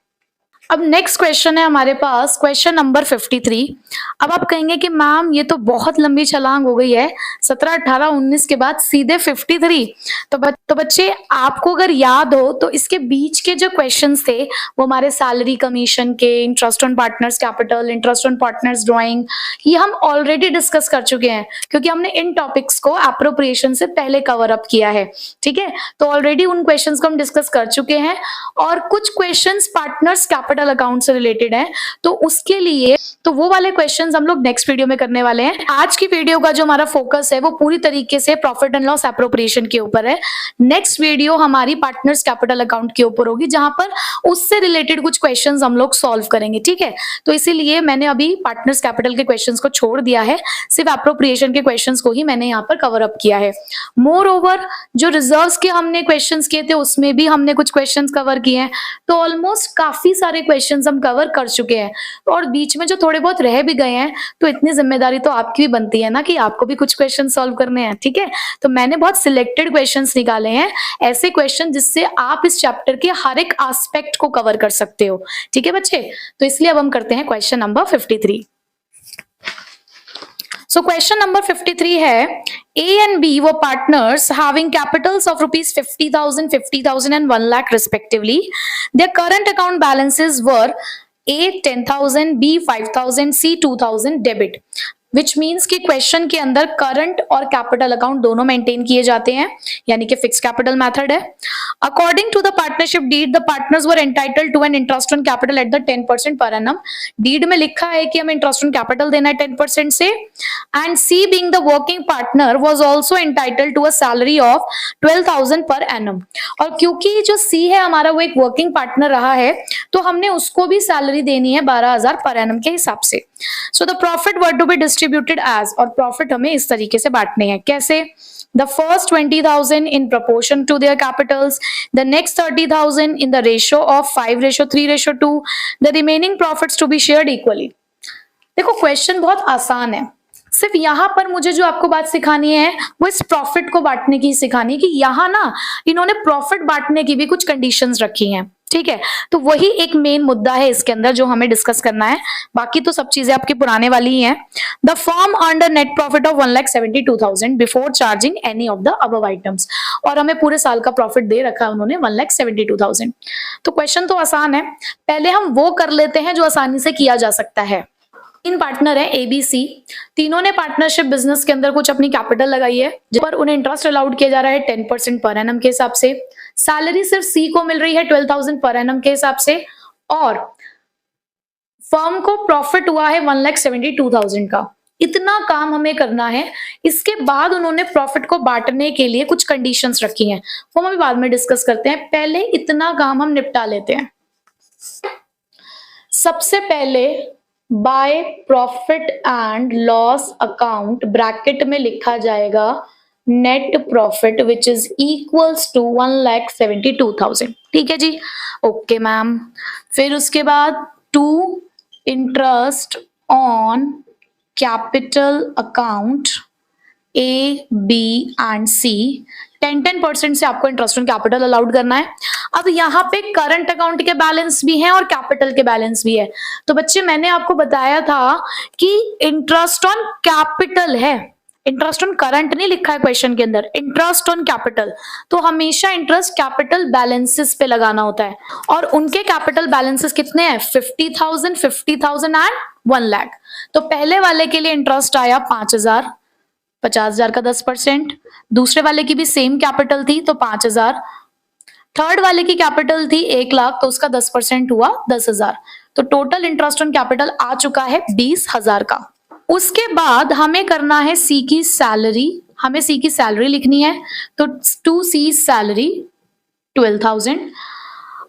अब नेक्स्ट क्वेश्चन है हमारे पास, क्वेश्चन नंबर 53। अब आप कहेंगे कि मैम ये तो बहुत लंबी छलांग हो गई है, 17, 18, 19 के बाद सीधे 53। तो बच्चे आपको अगर याद हो तो इसके बीच के जो क्वेश्चंस थे वो हमारे सैलरी कमीशन के, interest on partners capital, interest on partners drawing, ये हम ऑलरेडी डिस्कस कर चुके हैं, क्योंकि हमने इन टॉपिक्स को एप्रोप्रिएशन से पहले कवर अप किया है। ठीक है, तो ऑलरेडी उन क्वेश्चंस को हम डिस्कस कर चुके हैं। और कुछ क्वेश्चंस पार्टनर्स कैपिटल अकाउंट से रिलेटेड है, तो उसके लिए तो वो वाले क्वेश्चंस हम लोग नेक्स्ट वीडियो में करने वाले हैं। आज की वीडियो का जो हमारा फोकस है वो पूरी तरीके से प्रॉफिट एंड लॉस एप्रोप्रिएशन के ऊपर है। नेक्स्ट वीडियो हमारी पार्टनर्स कैपिटल अकाउंट के ऊपर होगी, जहां पर उससे रिलेटेड कुछ क्वेश्चंस हम लोग सॉल्व करेंगे। ठीक है, तो इसीलिए मैंने अभी पार्टनर्स कैपिटल के क्वेश्चंस को छोड़ दिया है, सिर्फ एप्रोप्रिएशन के क्वेश्चंस को ही मैंने यहाँ पर कवर अप किया है। मोर ओवर जो रिजर्व्स के हमने क्वेश्चंस किए थे उसमें भी हमने कुछ क्वेश्चंस कवर किए हैं, तो ऑलमोस्ट काफी सारे क्वेश्चंस हम कवर कर चुके हैं। और बीच में जो थोड़े बहुत रह भी गए हैं, तो इतनी जिम्मेदारी तो आपकी भी बनती है ना कि आपको भी कुछ क्वेश्चन सॉल्व करने हैं। ठीक है, तो मैंने बहुत सिलेक्टेड क्वेश्चंस निकाले हैं, ऐसे क्वेश्चन जिससे आप इस चैप्टर के हर एक एस्पेक्ट को कवर कर सकते हो। ठीक है बच्चे, तो इसलिए अब हम करते हैं question number 53। So question number 53 है, A and B were partners having capitals of rupees 50,000, 50,000 and 1 lakh respectively. Their current account balances were A 10,000, B 5,000, C 2,000 debit. Which means कि क्वेश्चन के अंदर करंट और कैपिटल अकाउंट दोनों maintain किए जाते हैं, यानी कि फिक्स कैपिटल मेथड है। According to the partnership deed, the partners were entitled to an interest on capital at the 10% per annum. Deed में लिखा है कि हमें इंटरेस्ट ऑन कैपिटल देना है 10% से। And C being the working partner was also entitled to a salary of 12,000 per annum. और क्योंकि जो सी है हमारा वो एक वर्किंग पार्टनर रहा है, तो हमने उसको भी सैलरी देनी है 12,000 पर एनम के हिसाब से। So the profit were to be distributed as, और प्रॉफिट हमें इस तरीके से बांटने हैं। कैसे? The first 20,000 in proportion to their capitals, the next 30,000 in the ratio of 5:3:2, the remaining profits to be shared equally. देखो क्वेश्चन बहुत आसान है, सिर्फ यहाँ पर मुझे जो आपको बात सिखानी है वो इस प्रॉफिट को बांटने की सिखानी है, कि यहाँ ना इन्होंने प्रॉफिट बांटने की भी कुछ कंडीशंस रखी हैं। ठीक है, तो वही एक मेन मुद्दा है इसके अंदर जो हमें डिस्कस करना है, बाकी तो सब चीजें आपके पुराने वाली ही हैं। The firm earned a net profit of 1,72,000 before charging any of the above items, और हमें पूरे साल का प्रॉफिट दे रखा है उन्होंने 1,72,000। तो क्वेश्चन तो आसान है, पहले हम वो कर लेते हैं जो आसानी से किया जा सकता है। तीन पार्टनर है ABC, तीनों ने पार्टनरशिप बिजनेस के अंदर कुछ अपनी कैपिटल लगाई है, जिस पर उन्हें इंटरेस्ट अलाउड किया जा रहा है 10% पर एनम के हिसाब से। सैलरी सिर्फ C को मिल रही है 12,000 पर एनम के हिसाब से, और फर्म को प्रॉफिट हुआ है 1,72,000 का। इतना काम हमें करना है। इसके बाद उन्होंने प्रॉफिट को बांटने के लिए कुछ कंडीशंस रखी हैं, वो हम अभी बाद में डिस्कस करते हैं। पहले इतना काम हम निपटा लेते हैं। सबसे पहले by profit and loss account bracket में लिखा जाएगा net profit which is equals to 1,72,000। ठीक है जी, ओके मैम। फिर उसके बाद to interest on capital account A, B and C 10% से आपको इंटरेस्ट ऑन कैपिटल अलाउड करना है। अब यहाँ पे करंट अकाउंट के बैलेंस भी हैं और कैपिटल के बैलेंस भी है। तो बच्चे मैंने आपको बताया था कि इंटरेस्ट ऑन कैपिटल है, इंटरेस्ट ऑन करंट नहीं लिखा है क्वेश्चन के अंदर, इंटरेस्ट ऑन कैपिटल। तो हमेशा इंटरेस्ट कैपिटल बैलेंसेस पे लगाना होता है और उनके कैपिटल बैलेंसेस कितने हैं 50,000, 50,000 एंड 1 लाख। तो पहले वाले के लिए इंटरेस्ट आया 5,000, 50,000 का 10%, दूसरे वाले की भी सेम कैपिटल थी तो 5,000, थर्ड वाले की कैपिटल थी 1 लाख तो उसका 10% हुआ 10,000। तो टोटल इंटरेस्ट ऑन कैपिटल आ चुका है 20,000 का। उसके बाद हमें करना है सी की सैलरी, हमें सी की सैलरी लिखनी है तो टू सी सैलरी 12,000।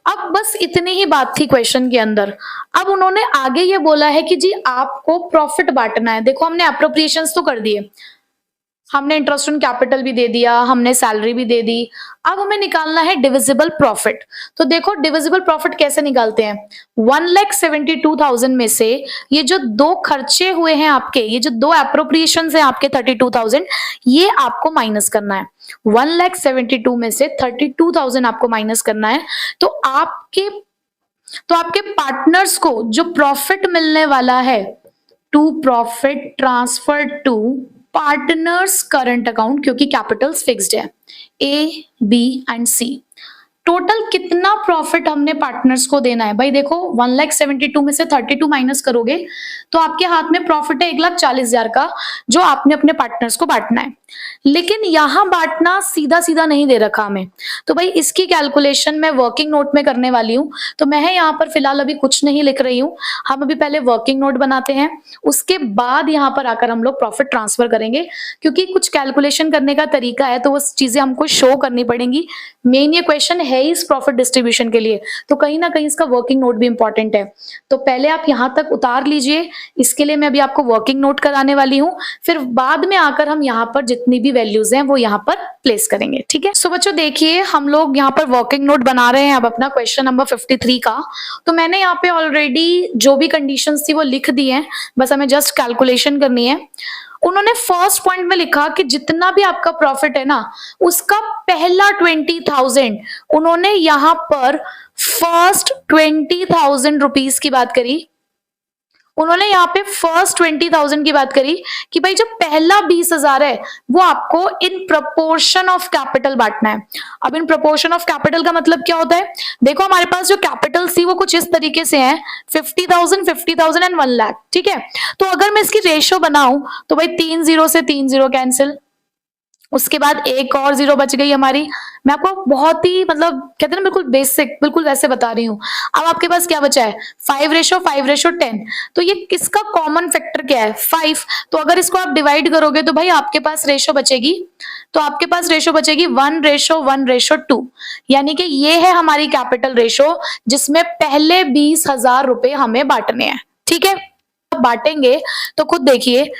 अब बस इतनी ही बात थी क्वेश्चन के अंदर। अब उन्होंने आगे ये बोला है कि जी आपको प्रॉफिट बांटना है। देखो हमने अप्रोप्रिएशंस तो कर दिए, हमने इंटरेस्ट ऑन कैपिटल भी दे दिया, हमने सैलरी भी दे दी। अब हमें निकालना है डिविजिबल प्रॉफिट। तो देखो डिविजिबल प्रॉफिट कैसे निकालते हैं, 1,72,000 में से ये जो दो खर्चे हुए हैं आपके, ये जो दो एप्रोप्रिएशंस हैं आपके 32,000, ये आपको माइनस करना है। 1,72,000 में से 32,000 आपको माइनस करना है। तो आपके पार्टनर्स को जो प्रॉफिट मिलने वाला है, to profit transfer to partners current account, क्योंकि कैपिटल्स फिक्स्ड है, A, B and C. Total कितना प्रॉफिट हमने पार्टनर्स को देना है भाई। देखो 1,72,000 में से 32 माइनस करोगे तो आपके हाथ में प्रॉफिट है 1,40,000 का, जो आपने अपने पार्टनर्स को बांटना है। लेकिन यहां बांटना सीधा सीधा नहीं दे रखा हमें, तो भाई इसकी कैलकुलेशन मैं वर्किंग नोट में करने वाली हूं। तो मैं यहाँ पर फिलहाल अभी कुछ नहीं लिख रही हूँ, हम अभी पहले वर्किंग नोट बनाते हैं, उसके बाद यहाँ पर आकर हम लोग प्रॉफिट ट्रांसफर करेंगे, क्योंकि कुछ कैलकुलेशन करने का तरीका है तो वो चीजें हमको शो करनी पड़ेंगी। मेन ये क्वेश्चन है इस प्रॉफिट डिस्ट्रीब्यूशन के लिए, तो कहीं ना कहीं इसका वर्किंग नोट भी इंपॉर्टेंट है। तो पहले आप यहां तक उतार लीजिए, इसके लिए मैं अभी आपको वर्किंग नोट कराने वाली हूं, फिर बाद में आकर हम यहाँ पर जितनी भी वैल्यूज हैं वो यहाँ पर प्लेस करेंगे, ठीक है। सो बच्चों देखिए हम लोग यहाँ पर वर्किंग नोट बना रहे हैं अब अपना क्वेश्चन नंबर 53 का। तो मैंने यहाँ पे ऑलरेडी जो भी कंडीशंस थी वो लिख दी है, बस हमें जस्ट कैलकुलेशन करनी है। उन्होंने फर्स्ट पॉइंट में लिखा कि जितना भी आपका प्रॉफिट है ना, उसका पहला 20,000 उन्होंने यहां पर फर्स्ट 20,000 रुपीज की बात करी। उन्होंने यहाँ पे फर्स्ट 20,000 की बात करी कि भाई जो पहला 20,000 है वो आपको इन प्रपोर्शन ऑफ कैपिटल बांटना है। अब इन प्रपोर्शन ऑफ कैपिटल का मतलब क्या होता है, देखो हमारे पास जो कैपिटल थी वो कुछ इस तरीके से है 50,000, 50,000 एंड 1 लाख, ठीक है। तो अगर मैं इसकी रेशियो बनाऊं तो भाई 3 0 से 3 0 कैंसिल, उसके बाद एक और 0 बच गई हमारी। मैं आपको बहुत ही मतलब कहते हैं ना बिल्कुल बेसिक, बिल्कुल वैसे बता रही हूँ। अब आपके पास क्या बचा है 5:10। तो ये किसका कॉमन फैक्टर क्या है 5। तो अगर इसको आप डिवाइड करोगे तो भाई आपके पास रेशो बचेगी, तो आपके पास रेशो बचेगी 1:1:2। यानी कि ये है हमारी कैपिटल रेशो, जिसमें पहले 20,000 रुपए हमें बांटने हैं, ठीक है। बांटेंगे तो खुद देखिए,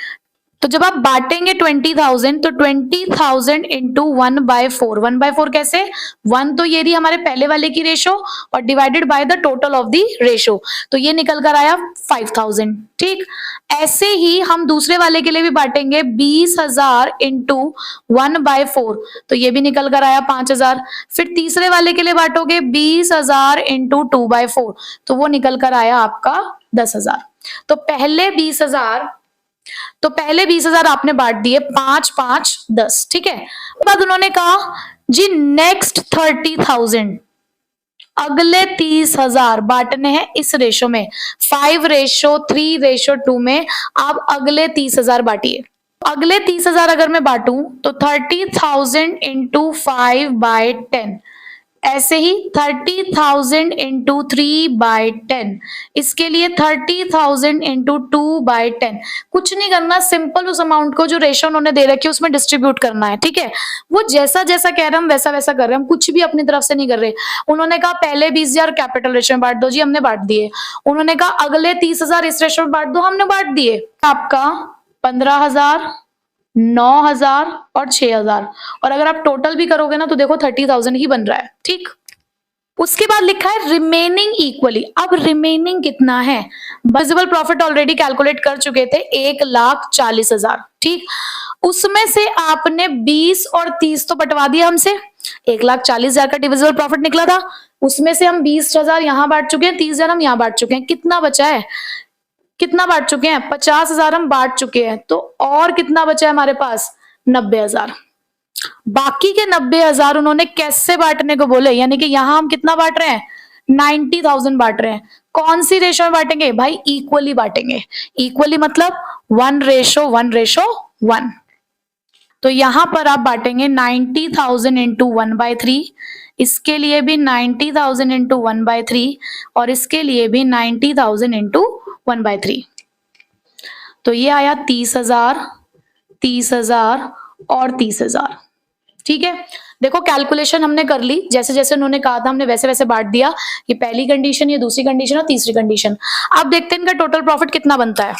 तो जब आप बांटेंगे 20,000 तो 20,000 इंटू 1/4। 1/4 कैसे, 1 तो ये रही हमारे पहले वाले की रेशो और divided by the total of the ratio, तो ये निकल कर आया 5,000, ठीक। ऐसे ही हम दूसरे वाले के लिए भी बांटेंगे 20,000 इंटू 1/4, तो ये भी निकल कर आया 5,000। फिर तीसरे वाले के लिए बांटोगे 20,000 इंटू 2/4, तो वो निकल कर आया आपका 10,000। तो पहले 20,000 आपने बांट दिए 5 5 10, ठीक है। बाद उन्होंने कहा जी नेक्स्ट 30,000, अगले 30,000 बांटने हैं इस रेशो में, 5:3:2 में आप अगले 30,000 बांटिए। अगले 30,000 अगर मैं बांटूं तो 30,000 इंटू 5/10, ऐसे ही 30,000 इंटू 3/10, इसके लिए 30,000 इंटू 2/10। कुछ नहीं करना, सिंपल उस अमाउंट को जो रेशो उन्होंने दे रखी है उसमें डिस्ट्रीब्यूट करना है, ठीक है। वो जैसा जैसा कह रहे हैं हम वैसा वैसा कर रहे हैं, हम कुछ भी अपनी तरफ से नहीं कर रहे। उन्होंने कहा पहले 20,000 कैपिटल रेशो में बांट दो, जी हमने बांट दिए। उन्होंने कहा अगले 30,000 इस रेशो में बांट दो, हमने बांट दिए। आपका 15,000, 9,000 और 6,000, और अगर आप टोटल भी करोगे ना तो देखो 30,000 ही बन रहा है, ठीक। उसके बाद लिखा है रिमेनिंग इक्वली। अब रिमेनिंग कितना है, विजिबल प्रॉफिट ऑलरेडी कैलकुलेट कर चुके थे 1,40,000, ठीक। उसमें से आपने 20 और 30 तो बंटवा दिया हमसे, 1,40,000 का डिविजिबल प्रॉफिट निकला था, उसमें से हम 20,000 यहां बांट चुके हैं, 30,000 हम यहां बांट चुके हैं। कितना बचा है, कितना बांट चुके हैं, 50,000 हम बांट चुके हैं। तो और कितना बचा है हमारे पास, 90,000। बाकी के 90,000 उन्होंने कैसे बांटने को बोले, यानी कि यहां हम कितना बांट रहे हैं, 90,000 बांट रहे हैं। कौन सी रेशो में बांटेंगे भाई, इक्वली बांटेंगे। इक्वली मतलब 1:1:1। तो यहां पर आप बांटेंगे 90,000 इंटू 1/3, इसके लिए भी 90,000 इंटू 1/3, और इसके लिए भी 90,000 इंटू 1/3। तो ये आया 30,000, 30,000 और 30,000, ठीक है। देखो कैलकुलेशन हमने कर ली, जैसे जैसे उन्होंने कहा था हमने वैसे वैसे बांट दिया। ये पहली कंडीशन, ये दूसरी कंडीशन और तीसरी कंडीशन। अब देखते हैं इनका टोटल प्रॉफिट कितना बनता है।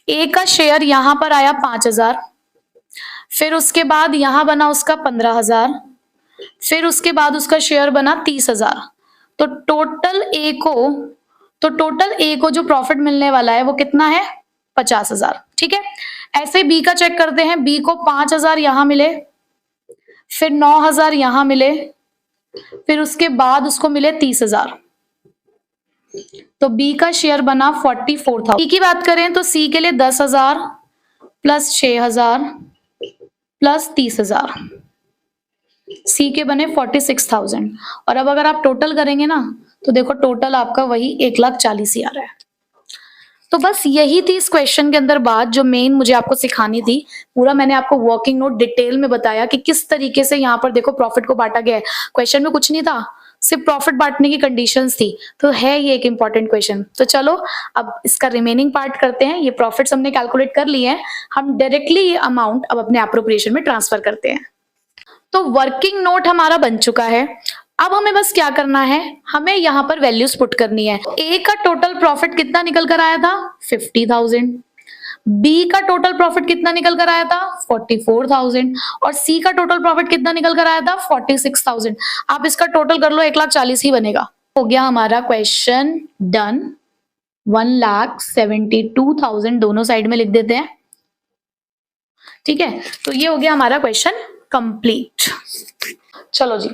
ए का शेयर यहां पर आया 5,000, फिर उसके बाद यहां बना उसका 15,000, फिर उसके बाद उसका शेयर बना 30,000। तो टोटल ए को जो प्रॉफिट मिलने वाला है वो कितना है, 50,000, ठीक है। ऐसे बी का चेक करते हैं। बी को 5,000 यहां मिले, फिर 9,000 यहां मिले, फिर उसके बाद उसको मिले 30,000। तो बी का शेयर बना 44,000। सी की बात करें तो सी के लिए 10,000 प्लस 6,000 प्लस 30,000, सी के बने 46,000। और अब अगर आप टोटल करेंगे ना तो देखो टोटल आपका वही 1,40,000 ही आ रहा है। तो बस यही थी इस क्वेश्चन के अंदर बात जो मेन मुझे आपको सिखानी थी। पूरा मैंने आपको वर्किंग नोट डिटेल में बताया कि किस तरीके से यहाँ पर देखो प्रॉफिट को बांटा गया है। क्वेश्चन में कुछ नहीं था, सिर्फ प्रॉफिट बांटने की कंडीशंस थी। तो है ये एक इंपॉर्टेंट क्वेश्चन। तो चलो अब इसका रिमेनिंग पार्ट करते हैं। ये प्रॉफिट्स हमने कैलकुलेट कर लिए हैं, हम डायरेक्टली ये अमाउंट अब अपने एप्रोप्रिएशन में ट्रांसफर करते हैं। तो वर्किंग नोट हमारा बन चुका है। अब हमें बस क्या करना है, हमें यहाँ पर वैल्यूज पुट करनी है। ए का टोटल प्रॉफिट कितना निकल कर आया था, 50,000। बी का टोटल प्रॉफिट कितना निकल कर आया था, 44,000। और सी का टोटल प्रॉफिट कितना निकल कर आया था, 46,000। आप इसका टोटल कर लो, 1,40,000 ही बनेगा। हो गया हमारा क्वेश्चन डन। 1,72,000 दोनों साइड में लिख देते हैं, ठीक है। तो ये हो गया हमारा क्वेश्चन कंप्लीट। चलो जी,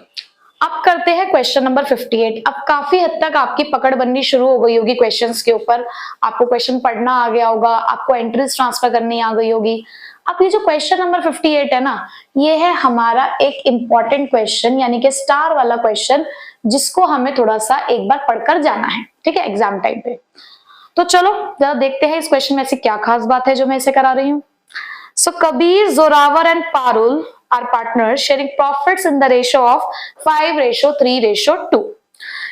अब करते हैं क्वेश्चन नंबर 58। अब काफी हद तक आपकी पकड़ बननी शुरू हो गई होगी क्वेश्चंस के ऊपर, आपको क्वेश्चन पढ़ना आ गया होगा, आपको एंट्रीज ट्रांसफर करनी आ गई होगी। अब ये जो क्वेश्चन नंबर 58 है ना, ये है हमारा एक इंपॉर्टेंट क्वेश्चन, यानी कि स्टार वाला क्वेश्चन, जिसको हमें थोड़ा सा एक बार पढ़कर जाना है, ठीक है, एग्जाम टाइम पे। तो चलो जरा देखते हैं इस क्वेश्चन में ऐसी क्या खास बात है जो मैं इसे करा रही हूँ। So Kabir, Zorawar and Parul are partners sharing profits in the ratio of 5:3:2.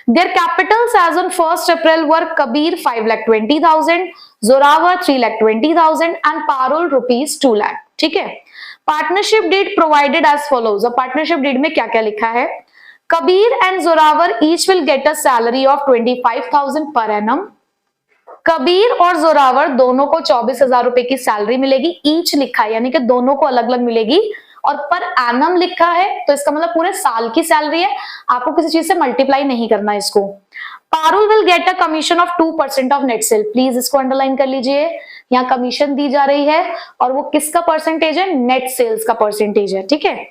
Their capitals as on 1st April were Kabir 5,20,000, Zorawar 3,20,000 and Parul rupees 2 lakh. ठीक है। Partnership deed provided as follows. अब partnership deed में क्या क्या लिखा है, Kabir and Zorawar each will get a salary of 25,000 per annum. Kabir और जोरावर दोनों को 24,000 रुपए की सैलरी मिलेगी। ईच लिखा है, यानी कि दोनों को अलग अलग मिलेगी। और पर एनम लिखा है, तो इसका मतलब पूरे साल की सैलरी है, आपको किसी चीज से मल्टीप्लाई नहीं करना है इसको। Parul will get a commission of 2% of net cell. Please इसको अंडरलाइन कर लीजिए, यहाँ कमीशन दी जा रही है और वो किसका परसेंटेज है, नेट सेल्स का परसेंटेज है, ठीक है।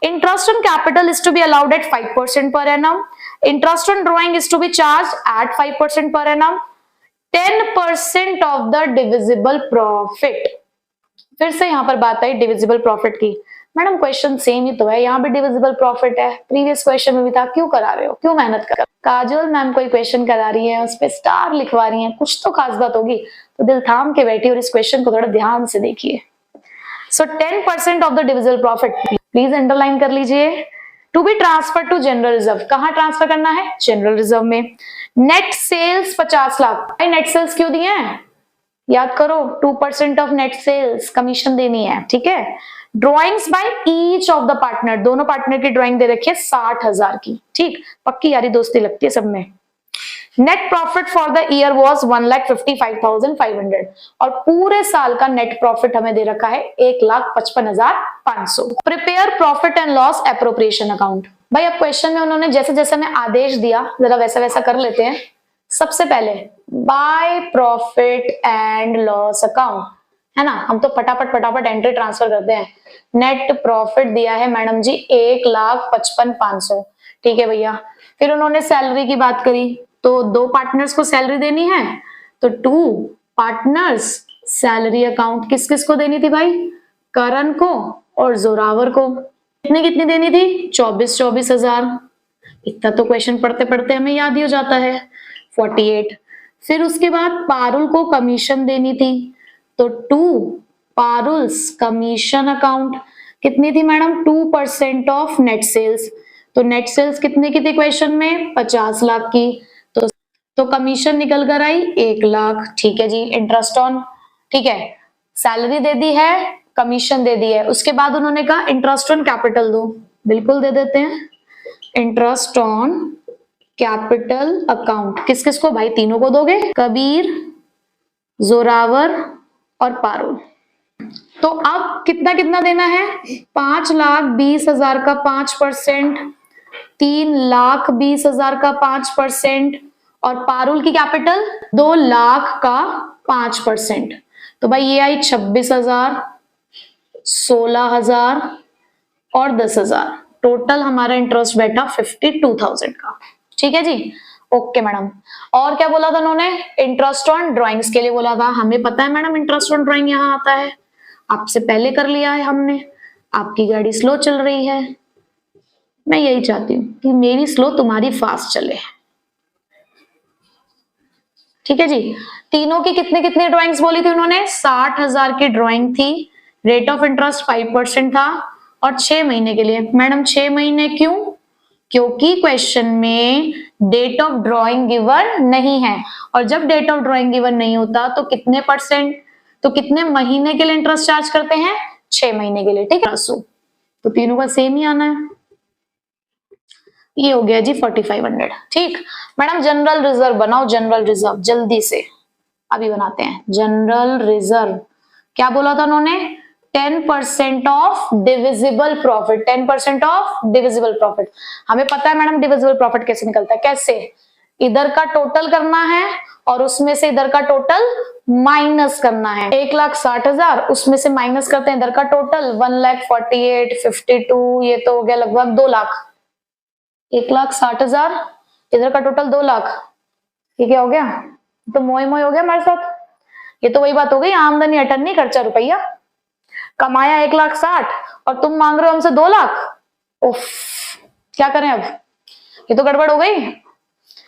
Interest on capital is to be allowed at 5% per annum. Interest on drawing is to be charge at 5% per annum. 10% of the divisible profit. फिर से यहां पर बात आई डिविजिबल प्रॉफिट की। मैडम क्वेश्चन सेम ही तो है, यहाँ भी डिविजिबल प्रॉफिट है, प्रीवियस क्वेश्चन में भी था, क्यों करा रहे हो, क्यों मेहनत कर। काजल मैम कोई क्वेश्चन करा रही है, उस पर स्टार लिखवा रही है, कुछ तो खास बात होगी, तो दिल थाम के बैठी और इस क्वेश्चन को थोड़ा ध्यान से देखिए। So 10% of the divisible profit please underline कर लीजिए। To be transfer to general reserve, कहाँ ट्रांसफर करना है, जनरल रिजर्व में। Net sales 50 lakh. Net sales क्यों दिए हैं, याद करो, 2% ऑफ नेट सेल्स कमीशन देनी है, ठीक है। Drawings by each of the partner, दोनों पार्टनर की ड्राइंग दे रखी है 60,000 की, ठीक, पक्की यारी दोस्ती लगती है सब में। Net profit for the year was 1,55,500 और पूरे साल का नेट प्रॉफिट हमें दे रखा है 1,55,500। Prepare profit and loss appropriation account. भाई अब क्वेश्चन में उन्होंने जैसे जैसे हमें आदेश दिया जरा वैसा वैसा कर लेते हैं। सबसे पहले by profit and loss account, है ना, हम तो फटाफट फटाफट एंट्री ट्रांसफर करते हैं। नेट प्रॉफिट दिया है मैडम जी 1,55,500, ठीक है भैया। फिर उन्होंने सैलरी की बात करी, तो 2 पार्टनर्स को सैलरी देनी है, तो 2 पार्टनर्स सैलरी अकाउंट किस किस को देनी थी भाई, करण को और जोरावर को। कितनी कितनी देनी थी, 24 हजार। इतना तो क्वेश्चन पढ़ते पढ़ते हमें याद ही हो जाता है, 48। फिर उसके बाद पारुल को कमीशन देनी थी, तो 2 पारुल्स कमीशन अकाउंट। कितनी थी मैडम, 2% ऑफ नेट सेल्स। तो नेट सेल्स कितने की थी क्वेश्चन में, 50 लाख की। तो कमीशन निकल कर आई 1 लाख, ठीक है जी। इंटरेस्ट ऑन, ठीक है, सैलरी दे दी है, कमीशन दे दी है। उसके बाद उन्होंने कहा इंटरेस्ट ऑन कैपिटल दो, बिल्कुल दे देते हैं। इंटरेस्ट ऑन कैपिटल अकाउंट किस किस को भाई, तीनों को दोगे, कबीर, जोरावर और पारुल। तो अब कितना कितना देना है, 5,20,000 का 5%, 3,20,000 का 5%, और पारुल की कैपिटल 2 लाख का 5%। तो भाई ये आई 26,000, 16,000 और 10,000। टोटल हमारा इंटरेस्ट बैठा 52,000 का, ठीक है जी। Okay madam. और क्या बोला था उन्होंने, इंटरेस्ट ऑन ड्राइंग्स के लिए बोला था। हमें पता है मैडम इंटरेस्ट ऑन ड्राइंग यहाँ आता है, आपसे पहले कर लिया है हमने। आपकी गाड़ी स्लो चल रही है, मैं यही चाहती हूँ कि मेरी स्लो तुम्हारी फास्ट चले, ठीक है जी। तीनों की कितने कितने ड्राइंग्स बोली थी उन्होंने, 60,000 की ड्राइंग थी, रेट ऑफ इंटरेस्ट 5% था, और 6 महीने के लिए। मैडम 6 महीने क्यों, क्योंकि क्वेश्चन में डेट ऑफ ड्रॉइंग गिवन नहीं है, और जब डेट ऑफ ड्रॉइंग गिवन नहीं होता तो कितने परसेंट, तो कितने महीने के लिए इंटरेस्ट चार्ज करते हैं, 6 महीने के लिए, ठीक है। तो तीनों का सेम ही आना है। ये हो गया जी 4500, ठीक। मैडम जनरल रिजर्व बनाओ, जनरल रिजर्व जल्दी से, अभी बनाते हैं जनरल रिजर्व। क्या बोला था उन्होंने, 10% of divisible profit, 10% of divisible profit. हमें पता है मैडम डिविजिबल प्रॉफिट कैसे निकलता है, कैसे, इधर का टोटल करना है और उसमें से इधर का टोटल माइनस करना है। 1,60,000 उसमें से माइनस करते हैं इधर का टोटल, 1,48,000, 52, ये तो हो गया लगभग 2 लाख। 1,60,000 इधर का टोटल 2 लाख, ये क्या हो गया, तो मोए मोए हो गया हमारे साथ। ये तो वही बात हो गई, आमदनी अठन्नी खर्चा रुपया। कमाया 1,60,000 और तुम मांग रहे हो हमसे 2 लाख। उफ, क्या करें अब, ये तो गड़बड़ हो गई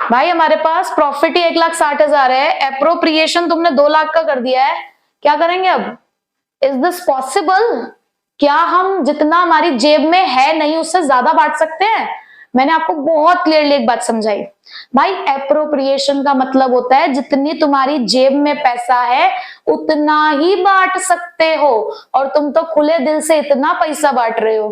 भाई। हमारे पास प्रॉफिट ही 1,60,000 है, एप्रोप्रिएशन तुमने 2 लाख का कर दिया है, क्या करेंगे अब, इज दिस पॉसिबल, क्या हम जितना हमारी जेब में है नहीं उससे ज्यादा बांट सकते हैं। मैंने आपको बहुत क्लियरली एक बात समझाई भाई, एप्रोप्रिएशन का मतलब होता है जितनी तुम्हारी जेब में पैसा है उतना ही बांट सकते हो, और तुम तो खुले दिल से इतना पैसा बांट रहे हो।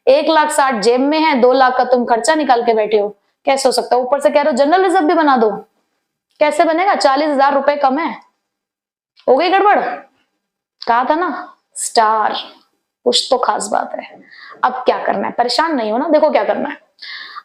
1,60,000 जेब में है, 2 लाख का तुम खर्चा निकाल के बैठे हो, कैसे हो सकता है। ऊपर से कह रहे हो जनरल रिजर्व भी बना दो, कैसे बनेगा, 40,000 रुपए कम है, हो गई गड़बड़। कहा था ना स्टार, कुछ तो खास बात है। अब क्या करना है, परेशान नहीं हो ना, देखो क्या करना है।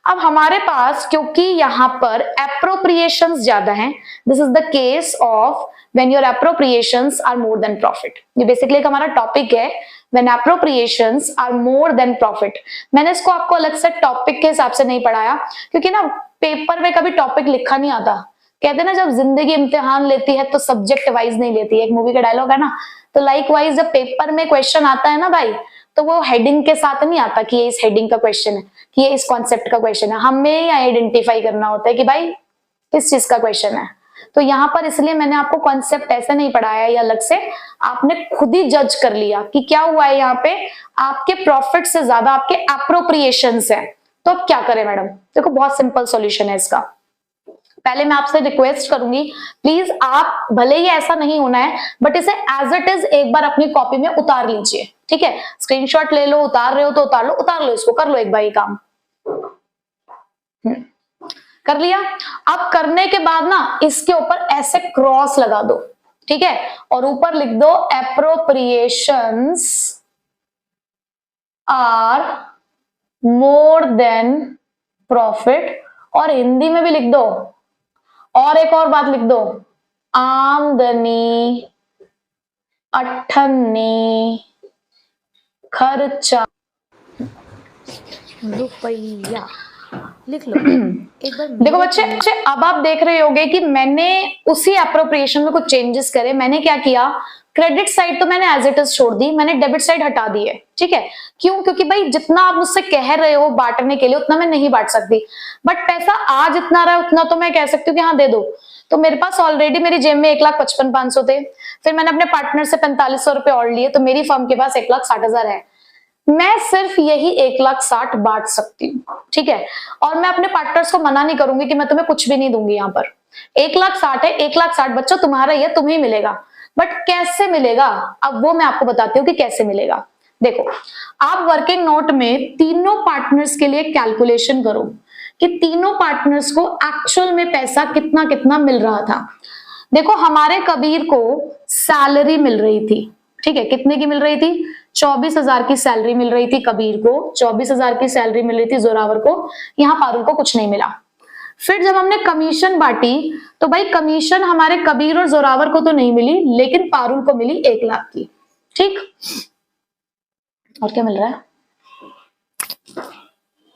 अब हमारे पास क्योंकि यहां पर एप्रोप्रिएशंस ज्यादा हैं, this is the case of when your appropriations are more than profit. ये बेसिकली हमारा टॉपिक है, when appropriations are more than profit. मैंने इसको आपको अलग से टॉपिक के हिसाब से नहीं पढ़ाया, क्योंकि ना पेपर में कभी टॉपिक लिखा नहीं आता। कहते ना जब जिंदगी इम्तिहान लेती है तो सब्जेक्ट वाइज नहीं लेती है, एक मूवी का डायलॉग है ना। तो लाइक वाइज जब पेपर में क्वेश्चन आता है ना भाई, तो वो हेडिंग के साथ नहीं आता कि ये इस हेडिंग का क्वेश्चन है, कि ये इस कॉन्सेप्ट का क्वेश्चन है। हमें आइडेंटिफाई करना होता है कि भाई किस चीज का क्वेश्चन है। तो यहाँ पर इसलिए मैंने आपको कॉन्सेप्ट ऐसे नहीं पढ़ाया या अलग से, आपने खुद ही जज कर लिया कि क्या हुआ है यहाँ पे, आपके प्रॉफिट से ज्यादा आपके एप्रोप्रिएशंस है। तो अब क्या करें मैडम, देखो बहुत सिंपल सॉल्यूशन है इसका। पहले मैं आपसे रिक्वेस्ट करूंगी प्लीज, आप भले ही ऐसा नहीं होना है बट इसे एज इट इज एक बार अपनी कॉपी में उतार लीजिए, ठीक है। स्क्रीनशॉट ले लो, उतार रहे हो तो उतार लो इसको, कर लो एक बार ये काम। कर लिया। अब करने के बाद ना इसके ऊपर ऐसे क्रॉस लगा दो, ठीक है, और ऊपर लिख दो appropriations are more than profit, और हिंदी में भी लिख दो, और एक और बात लिख दो, आमदनी, अठन्नी, खर्चा, रुपया, लिख लो एक बार। देखो बच्चे, अब आप देख रहे होंगे कि मैंने उसी अप्रोप्रिएशन में कुछ चेंजेस करे। मैंने क्या किया, क्रेडिट साइड तो मैंने एज इट इज छोड़ दी, मैंने डेबिट साइड हटा दी है। ठीक है, क्यों? क्योंकि भाई जितना आप मुझसे कह रहे हो बांटने के लिए उतना मैं नहीं बांट सकती, बट पैसा आ जितना रहा है उतना तो मैं कह सकती हूँ कि हाँ दे दो। तो मेरे पास ऑलरेडी मेरी जेब में 1,55,500 थे, फिर मैंने अपने पार्टनर से 4500 रुपए और लिए, तो मेरी फर्म के पास 1,60,000 है। मैं सिर्फ यही 1,60,000 बांट सकती हूँ। ठीक है, और मैं अपने पार्टनर्स को मना नहीं करूंगी कि मैं तुम्हें कुछ भी नहीं दूंगी। यहाँ पर 1,60,000 है, 1,60,000 बच्चों तुम्हारा ही है, तुम्हें ही मिलेगा। बट कैसे मिलेगा, अब वो मैं आपको बताती हूँ कि कैसे मिलेगा। देखो, आप वर्किंग नोट में तीनों पार्टनर्स के लिए कैलकुलेशन करो कि तीनों पार्टनर्स को एक्चुअल में पैसा कितना कितना मिल रहा था। देखो, हमारे कबीर को सैलरी मिल रही थी। ठीक है, कितने की मिल रही थी? 24,000 की सैलरी मिल रही थी कबीर को, 24,000 की सैलरी मिल रही थी जोरावर को। यहाँ पारुल को कुछ नहीं मिला। फिर जब हमने कमीशन बांटी तो भाई कमीशन हमारे कबीर और जोरावर को तो नहीं मिली, लेकिन पारुल को मिली 1,00,000 की। ठीक, और क्या मिल रहा है?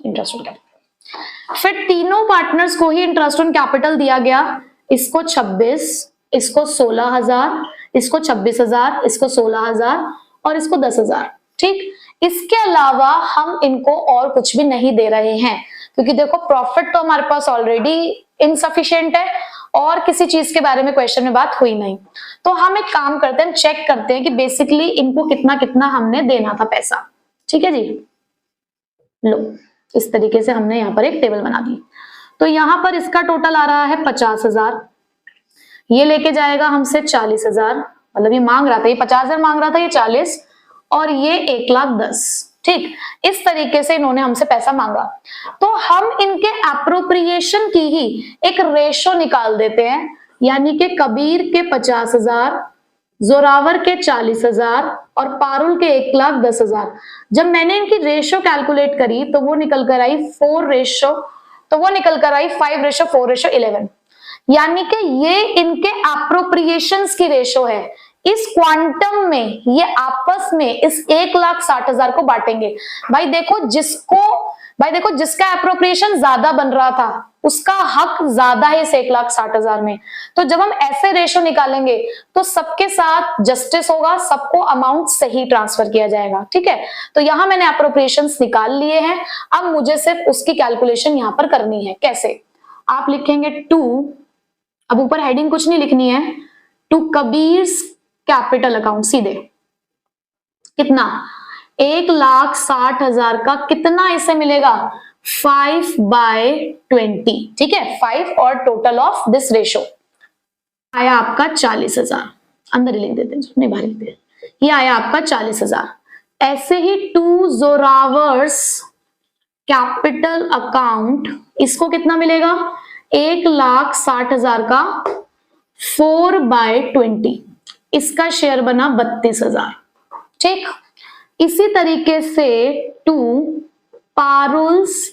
Interest on capital. फिर तीनों पार्टनर्स को ही इंटरेस्ट ऑन कैपिटल दिया गया। इसको 26, इसको 16,000, इसको 26,000, इसको 16,000 और इसको 10,000। ठीक, इसके अलावा हम इनको और कुछ भी नहीं दे रहे हैं, क्योंकि देखो प्रॉफिट तो हमारे पास ऑलरेडी इनसफिशिएंट है और किसी चीज के बारे में क्वेश्चन में बात हुई नहीं। तो हम एक काम करते हैं, चेक करते हैं कि बेसिकली इनको कितना कितना हमने देना था पैसा। ठीक है जी, लो इस तरीके से हमने यहाँ पर एक टेबल बना दी। तो यहाँ पर इसका टोटल आ रहा है 50,000, ये लेके जाएगा हमसे 40,000, मतलब ये मांग रहा था, ये 50,000 मांग रहा था, ये 40, और ये 1,10,000। ठीक, इस तरीके से इन्होंने हमसे पैसा मांगा। तो हम इनके एप्रोप्रिएशन की ही एक रेशो निकाल देते हैं, यानी कि कबीर के 50,000, जोरावर के 40,000 और पारुल के 1,10,000। जब मैंने इनकी रेशो कैलकुलेट करी तो वो निकल कर आई 5:4:11, यानी कि ये इनके एप्रोप्रिएशंस की रेशो है। इस क्वांटम में ये आपस में इस 1,60,000 को बांटेंगे। भाई देखो जिसका एप्रोप्रिएशन ज्यादा बन रहा था उसका हक ज्यादा है इस 1,60,000 में। तो जब हम ऐसे रेशो निकालेंगे तो सबके साथ जस्टिस होगा, सबको अमाउंट सही ट्रांसफर किया जाएगा। ठीक है, तो यहां मैंने एप्रोप्रिएशंस निकाल लिए हैं। अब मुझे सिर्फ उसकी कैलकुलेशन यहां पर करनी है। कैसे? आप लिखेंगे टू, अब ऊपर हेडिंग कुछ नहीं लिखनी है, टू कबीर्स कैपिटल अकाउंट। सीधे कितना? 1,60,000 का कितना इसे मिलेगा? 5/20। ठीक है, 5 और टोटल ऑफ दिस रेशो आया आपका 40,000। अंदर ही लिख देते हैं, नहीं बाहर लिख देते। ये आया आपका 40,000। ऐसे ही टू जोरावर्स कैपिटल अकाउंट, इसको कितना मिलेगा? 1,60,000 का 4/20, इसका शेयर बना 32,000। ठीक, इसी तरीके से टू पारुल्स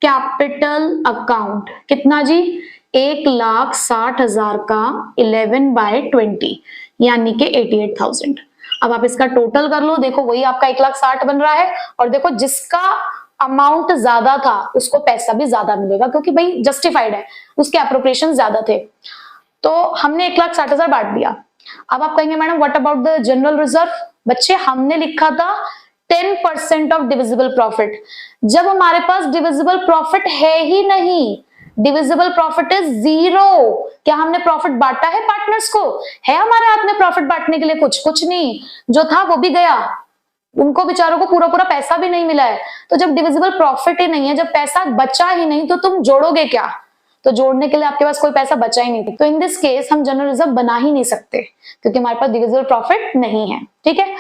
कैपिटल अकाउंट, कितना जी? 1,60,000 का 11/20, यानी कि 88,000। अब आप इसका टोटल कर लो, देखो वही आपका 1,60,000 बन रहा है, और देखो जिसका अमाउंट ज्यादा था उसको पैसा भी ज्यादा मिलेगा, क्योंकि भाई जस्टिफाइड है, उसके एप्रोप्रिएशन ज्यादा थे। तो हमने 1,60,000 बांट दिया। अब आप कहेंगे madam what about the general reserve? बच्चे हमने लिखा था 10% ऑफ डिविजिबल प्रॉफिट। जब हमारे पास डिविजिबल प्रॉफिट है ही नहीं, डिविजिबल प्रॉफिट इज 0, क्या हमने प्रॉफिट बांटा है पार्टनर्स को? है हमारे हाथ में प्रॉफिट बांटने के लिए? कुछ नहीं, जो था वो भी गया, उनको बेचारों को पूरा पूरा पैसा भी नहीं मिला है। तो जब डिविजिबल प्रॉफिट ही नहीं है, जब पैसा बचा ही नहीं, तो तुम जोड़ोगे क्या? तो जोड़ने के लिए आपके पास कोई पैसा बचा ही नहीं था। तो इन दिस केस हम जनरल रिजर्व बना ही नहीं सकते, क्योंकि हमारे पास डिविजिबल प्रॉफिट नहीं है। ठीक है,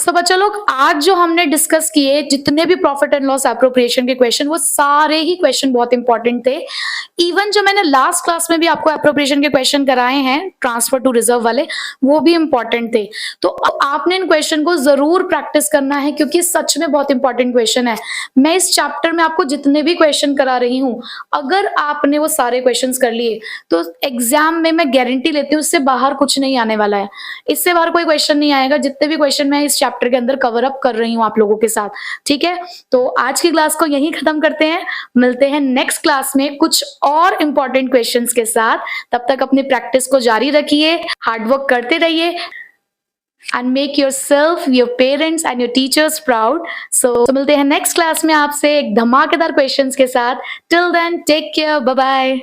सो बच्चा लोग, आज जो हमने डिस्कस किए जितने भी प्रॉफिट एंड लॉस एप्रोप्रिएशन के क्वेश्चन, वो सारे ही क्वेश्चन बहुत इंपॉर्टेंट थे। इवन जो मैंने लास्ट क्लास में भी आपको एप्रोप्रिएशन के क्वेश्चन कराए हैं ट्रांसफर टू रिजर्व वाले, वो भी इंपॉर्टेंट थे। तो आपने इन क्वेश्चन को जरूर प्रैक्टिस करना है, क्योंकि सच में बहुत इंपॉर्टेंट क्वेश्चन है। मैं इस चैप्टर में आपको जितने भी क्वेश्चन करा रही हूँ, अगर आपने वो सारे क्वेश्चन कर लिए तो एग्जाम में मैं गारंटी लेती हूँ उससे बाहर कुछ नहीं आने वाला है। इससे बाहर कोई क्वेश्चन नहीं आएगा, जितने भी क्वेश्चन मैं इस चैप्टर के अंदर कवर अप कर रही हूँ आप लोगों के साथ। ठीक है, तो आज की क्लास को यहीं खत्म करते हैं। मिलते हैं नेक्स्ट क्लास में कुछ और इंपॉर्टेंट क्वेश्चंस के साथ। तब तक अपनी प्रैक्टिस को जारी रखिए, हार्डवर्क करते रहिए and make yourself, your parents and your teachers proud. So मिलते हैं नेक्स्ट क्लास में आपसे एक धमाकेदार क्वेश्चंस के साथ। Till then, take care, bye bye.